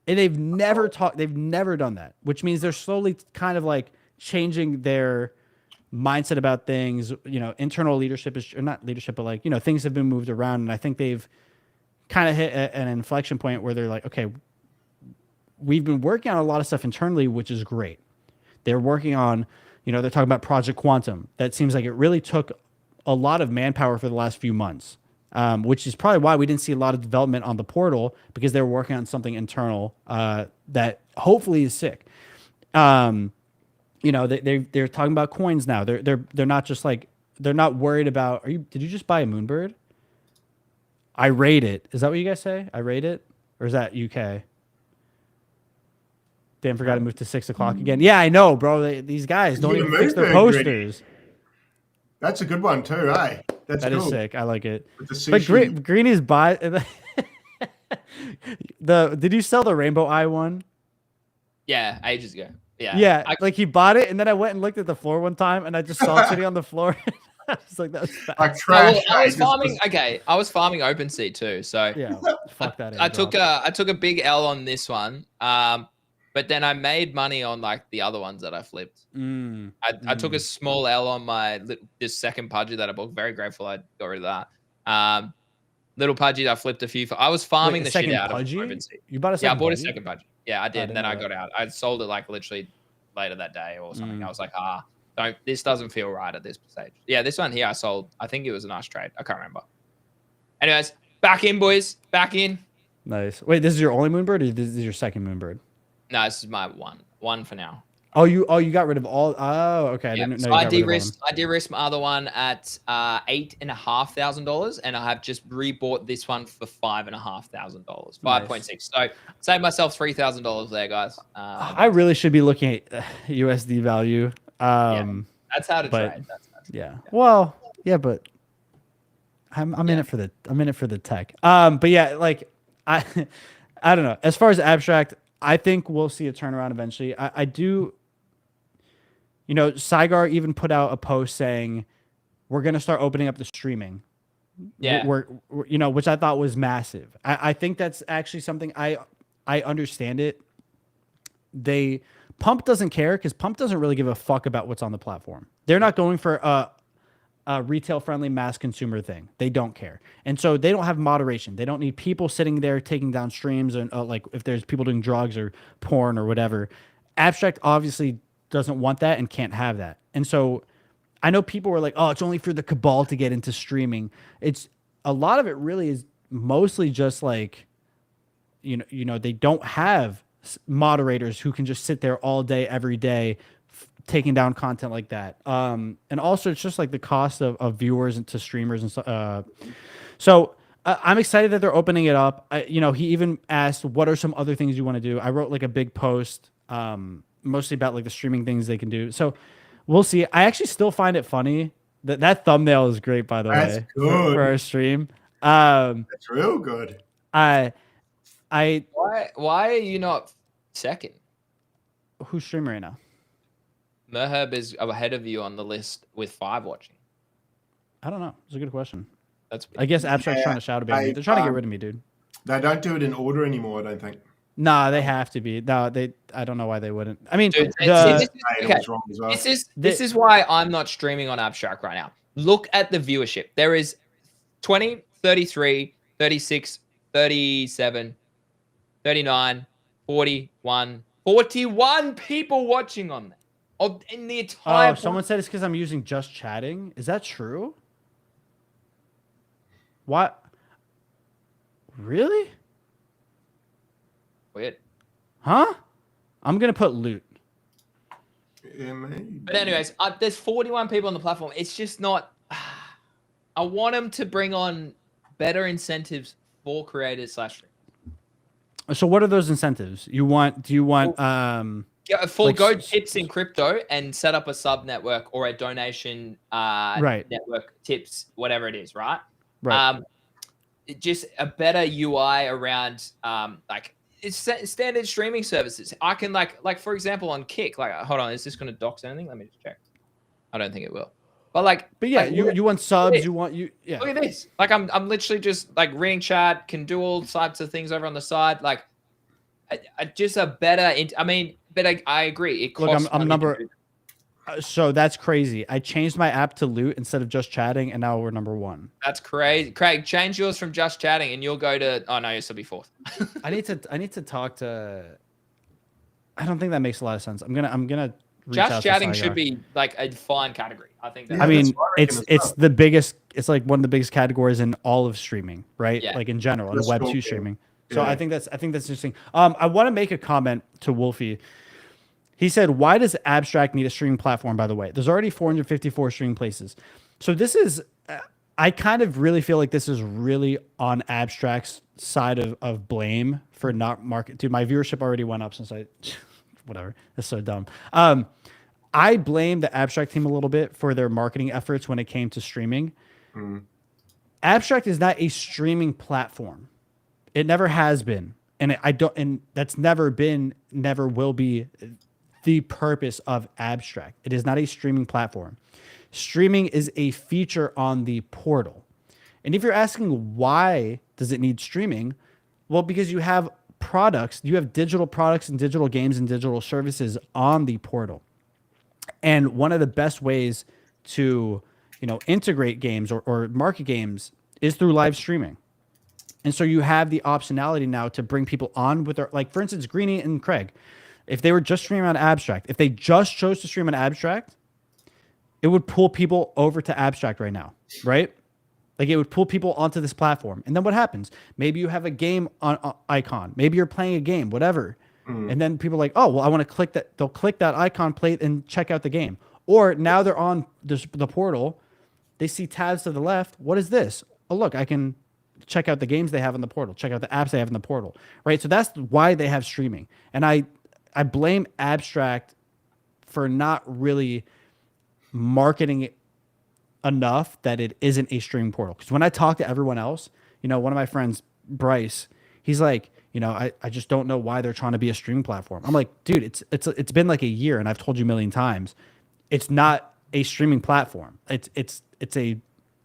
And they've never done that, which means they're slowly kind of like changing their mindset about things. Internal leadership or not leadership, but like, things have been moved around. And I think they've kind of hit an inflection point where they're like, okay, we've been working on a lot of stuff internally, which is great. They're working on, they're talking about Project Quantum. That seems like it really took a lot of manpower for the last few months, which is probably why we didn't see a lot of development on the portal, because they were working on something internal that hopefully is sick. They're talking about coins now. They're not just like, they're not worried about. Did you just buy a Moonbird? I rate it. Is that what you guys say? I rate it, or is that UK? Dan forgot to move to 6 o'clock again. Yeah, I know, bro. These guys don't even fix their posters. That's a good one too, eh? That cool. Is sick. I like it. But Greeny's buy. Did you sell the Rainbow Eye one? Yeah, ages ago. Yeah. Yeah, like he bought it, and then I went and looked at the floor one time, and I just saw it sitting on the floor. I was like, that was fast. Like trash. I was farming. Okay, I was farming OpenSea too. So yeah, fuck that. I took a big L on this one. But then I made money on like the other ones that I flipped. I took a small L on this second Pudgy that I bought. Very grateful I got rid of that. Little Pudgy I flipped a few. I was farming the shit out Pudgy? of OpenSea. You bought a second? Yeah, I bought Pudgy? a second Pudgy. Yeah, I did. And then I got out. I sold it like literally later that day or something. I was like, this doesn't feel right at this stage. Yeah, this one here I sold. I think it was a nice trade. I can't remember. Anyways, back in, boys. Back in. Nice. Wait, this is your only Moonbird, or this is your second Moonbird? No, this is my one for now. Oh, you got rid of all. Oh, okay. Yeah. So I de-risked my other one at $8,500, and I have just rebought this one for $5,500, 5.6. So save myself $3,000 there, guys. I really should be looking at USD value. That's how to trade. Yeah. Well, yeah, but I'm in it for the tech. But yeah, like I don't know. As far as abstract, I think we'll see a turnaround eventually. I do. Saigar even put out a post saying we're going to start opening up the streaming. Yeah. We're which I thought was massive. I think that's actually something I understand it. Pump doesn't care, because Pump doesn't really give a fuck about what's on the platform. They're not going for a retail friendly mass consumer thing. They don't care. And so they don't have moderation. They don't need people sitting there taking down streams, and like if there's people doing drugs or porn or whatever. Abstract obviously doesn't want that and can't have that. And so I know people were like, oh, it's only for the cabal to get into streaming. It's a lot of it really is mostly just like, they don't have moderators who can just sit there all day, every day, taking down content like that. And also it's just like the cost of viewers into streamers and stuff. So I'm excited that they're opening it up. He even asked, what are some other things you want to do? I wrote like a big post, mostly about like the streaming things they can do. So we'll see. I actually still find it funny that thumbnail is great, by the way, for our stream. That's real good. Why are you not second? Who's streaming right now? Merherb is ahead of you on the list with 5 watching. I don't know. It's a good question. That's I guess Abstract's trying to shout about me. They're trying to get rid of me, dude. They don't do it in order anymore, I don't think. Nah, they have to be. No, I don't know why they wouldn't. I mean, dude, this is why I'm not streaming on Abstract right now. Look at the viewership. There is 20, 33, 36, 37, 39, 41 people watching on that. In the entire. Oh, someone said it's because I'm using just chatting. Is that true? What? Really? Weird. Huh? I'm gonna put loot. Yeah, maybe. But anyways, there's 41 people on the platform. It's just not. I want them to bring on better incentives for creators / So what are those incentives? Do you want forego tips in crypto and set up a sub network or a donation network tips, whatever it is, right? Right. Just a better UI around like it's standard streaming services. I can like for example on Kick, like hold on, is this going to dox anything? Let me just check. I don't think it will. But yeah, like, you want subs, Look at this. Like I'm literally just like reading chat, can do all types of things over on the side. Like just a better. But I agree. It costs. Look, I'm number. So that's crazy. I changed my app to loot instead of just chatting, and now we're number 1. That's crazy. Craig, change yours from just chatting, and you'll go to. Oh no, you'll still be 4th. I need to talk to I don't think that makes a lot of sense. I'm gonna reach Just out to chatting Saigar. should be like a fine category. I think. Yeah, I mean, that's what I reckon it's as well. the biggest. It's like one of the biggest categories in all of streaming, right? Yeah. Like in general, in That's Web2 cool. streaming. So Yeah. I think that's interesting. I want to make a comment to Wolfie. He said, "Why does Abstract need a streaming platform?" By the way, there's already 454 streaming places. So this is, I kind of really feel like this is really on Abstract's side of blame for not market. Dude, my viewership already went up since I, whatever. That's so dumb. I blame the Abstract team a little bit for their marketing efforts when it came to streaming. Abstract is not a streaming platform. It never has been. And and that's never been, never will be the purpose of Abstract. It is not a streaming platform. Streaming is a feature on the portal. And if you're asking why does it need streaming? Well, because you have products, you have digital products and digital games and digital services on the portal. And one of the best ways to, integrate games or market games is through live streaming. And so you have the optionality now to bring people on with their, like, for instance, Greeny and Craig, if they were just streaming on Abstract, if they just chose to stream on Abstract, it would pull people over to Abstract right now, right? Like, it would pull people onto this platform. And then what happens? Maybe you have a game on icon. Maybe you're playing a game, whatever. And then people are like, oh, well, I want to click that. They'll click that icon, play it, and check out the game. Or now they're on the portal. They see tabs to the left. What is this? Oh, look, I can check out the games they have in the portal. Check out the apps they have in the portal, right? So that's why they have streaming. And I blame Abstract for not really marketing it enough that it isn't a streaming portal. Because when I talk to everyone else, one of my friends, Bryce, he's like, I just don't know why they're trying to be a streaming platform. I'm like, dude, it's been like a year, and I've told you a million times, it's not a streaming platform. It's a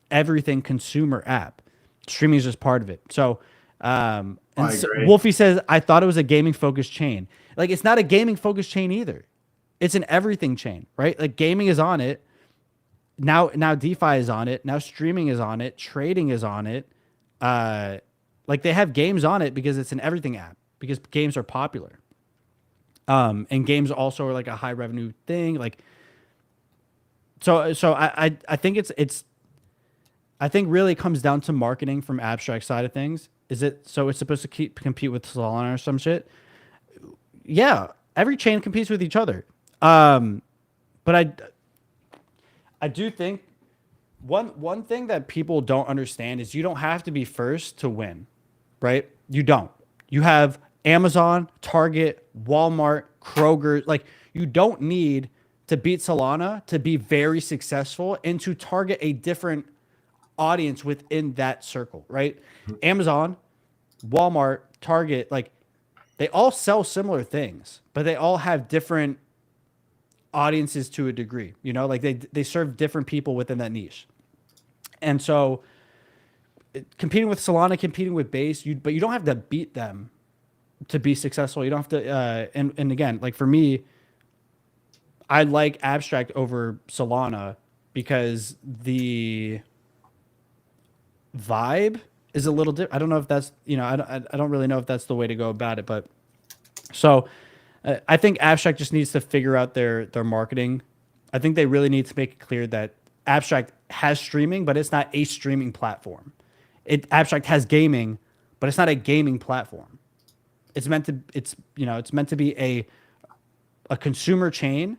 everything consumer app. Streaming is just part of it. So, Wolfie says, I thought it was a gaming focused chain. Like, it's not a gaming focused chain either. It's an everything chain, right? Like, gaming is on it. Now DeFi is on it. Now streaming is on it. Trading is on it. Like, they have games on it because it's an everything app, because games are popular. And games also are like a high revenue thing. Like, so I think I think really it comes down to marketing from Abstract side of things. Is it so it's supposed to compete with Solana or some shit? Yeah, every chain competes with each other. But I do think one thing that people don't understand is you don't have to be first to win, right? You don't. You have Amazon, Target, Walmart, Kroger. Like, you don't need to beat Solana to be very successful and to target a different audience within that circle, right? Amazon, Walmart, Target, like, they all sell similar things, but they all have different audiences to a degree, like they serve different people within that niche. And so competing with Solana, competing with Base, but you don't have to beat them to be successful. You don't have to, and again, like, for me, I like Abstract over Solana because the vibe is a little different. I don't know if that's, I don't really know if that's the way to go about it, but so I think Abstract just needs to figure out their marketing. I think they really need to make it clear that Abstract has streaming, but it's not a streaming platform. Abstract has gaming, but it's not a gaming platform. It's meant to be a consumer chain,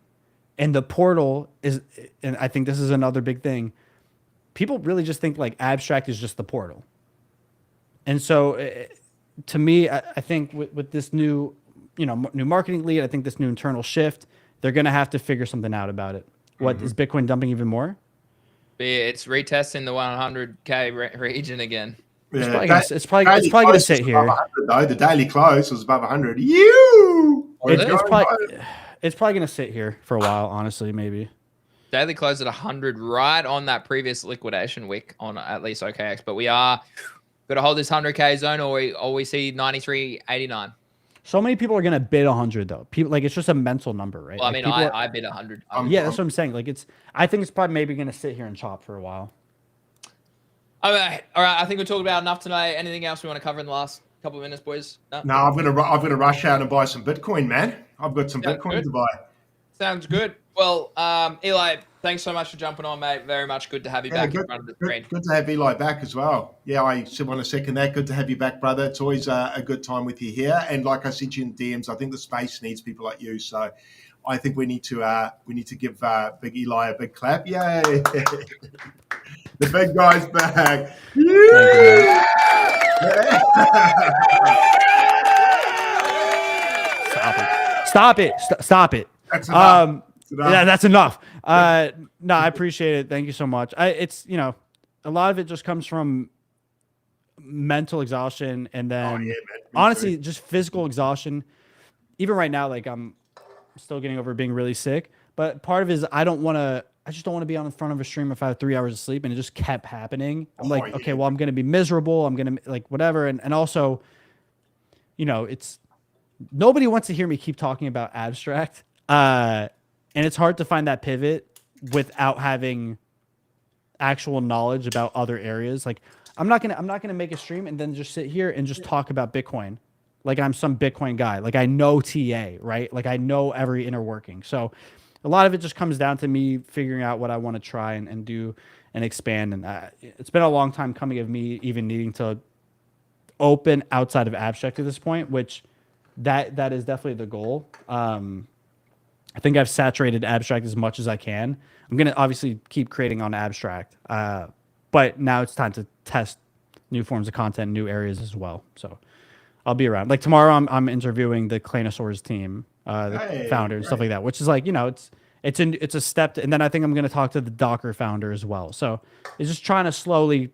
and the portal is, and I think this is another big thing. People really just think like Abstract is just the portal. And so to me, I think with this new marketing lead, I think this new internal shift, they're going to have to figure something out about it. What is Bitcoin dumping even more? It's retesting the 100K region Yeah, it's probably going to sit here. Though. The daily close was above 100. It's probably going to sit here for a while, honestly, maybe. Daily close at 100, right on that previous liquidation wick on at least OKX. But we are got to hold this 100K zone, or we see 93.89. So many people are going to bid 100 though. People, like, it's just a mental number, right? Well, like, I bid 100. Yeah, that's what I'm saying. Like, I think it's probably maybe going to sit here and chop for a while. All right. I think we talked about enough tonight. Anything else we want to cover in the last Couple of minutes, boys. No, No, I'm gonna rush out and buy some Bitcoin, man. I've got some Bitcoin to buy. Sounds good. Well, Eli, thanks so much for jumping on, mate. Very much good to have you back in front of the screen. Good to have Eli back as well. Yeah, I want to second that. Good to have you back, brother. It's always a good time with you here. And like I said to you in DMs, I think the space needs people like you. So I think we need to give Big Eli a big clap. Yay! The big guy's back. Yeah! Stop it. Stop it. That's enough. Yeah, that's enough. No, I appreciate it. Thank you so much. It's, you know, a lot of it just comes from mental exhaustion and then honestly, just physical exhaustion. Even right now, like I'm still getting over being really sick, but part of it is I just don't want to be on the front of a stream if I have 3 hours of sleep, and it just kept happening. I'm like, okay, well, I'm going to be miserable. I'm going to like whatever. And also, you know, nobody wants to hear me keep talking about abstract. And it's hard to find that pivot without having actual knowledge about other areas. Like I'm not going to make a stream and then just sit here and just talk about Bitcoin. Like I'm some Bitcoin guy. Like I know TA, right? Like I know every inner working. So a lot of it just comes down to me figuring out what I want to try and do and expand. And it's been a long time coming of me even needing to open outside of abstract at this point, which that is definitely the goal. I think I've saturated abstract as much as I can. I'm going to obviously keep creating on abstract, but now it's time to test new forms of content, new areas as well. So I'll be around. Like tomorrow, I'm interviewing the Clanosaurs team, the founder and stuff like that, which is like, you know, it's a step. And then I think I'm going to talk to the Docker founder as well. So it's just trying to slowly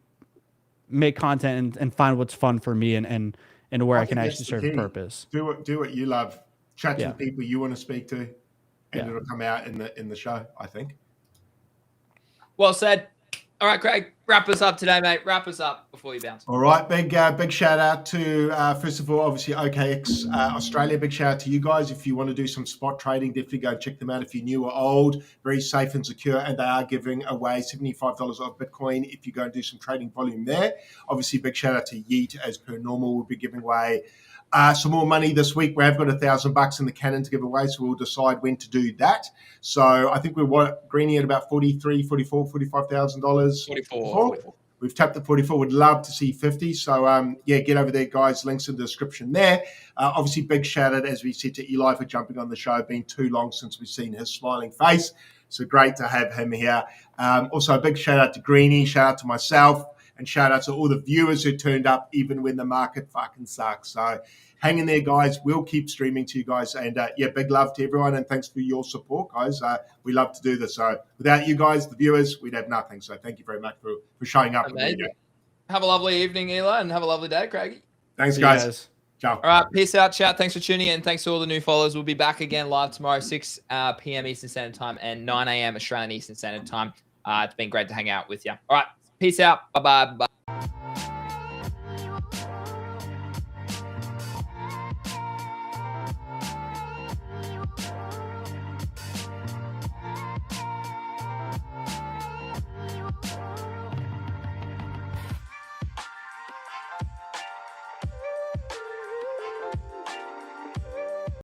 make content and find what's fun for me and where I can actually serve a purpose. Do what you love. Chat to the people you want to speak to, and it'll come out in the show, I think. Well said. All right, Craig, wrap us up today, mate. Wrap us up before you bounce. All right, big shout out to, first of all, obviously, OKX Australia. Big shout out to you guys. If you want to do some spot trading, definitely go check them out if you're new or old. Very safe and secure, and they are giving away $75 of Bitcoin if you go and do some trading volume there. Obviously, big shout out to Yeet. As per normal, we'll be giving away some more money this week. We have got $1,000 in the cannon to give away, so we'll decide when to do that. So I think we're Greeny at about $45,000. 44. We've tapped the 44. Would love to see 50. So get over there, guys. Links in the description there. Obviously, big shout out, as we said, to Eli for jumping on the show. Been too long since we've seen his smiling face. So great to have him here. Also, a big shout out to Greeny. Shout out to myself. And shout out to all the viewers who turned up even when the market fucking sucks. So hang in there, guys. We'll keep streaming to you guys. And big love to everyone. And thanks for your support, guys. We love to do this. So without you guys, the viewers, we'd have nothing. So thank you very much for showing up. Have a lovely evening, Eli, and have a lovely day, Craig. Thanks, guys. Ciao. All right. Peace out, chat. Thanks for tuning in. Thanks to all the new followers. We'll be back again live tomorrow, 6 p.m. Eastern Standard Time and 9 a.m. Australian Eastern Standard Time. It's been great to hang out with you. All right. Peace out. Bye-bye. Bye.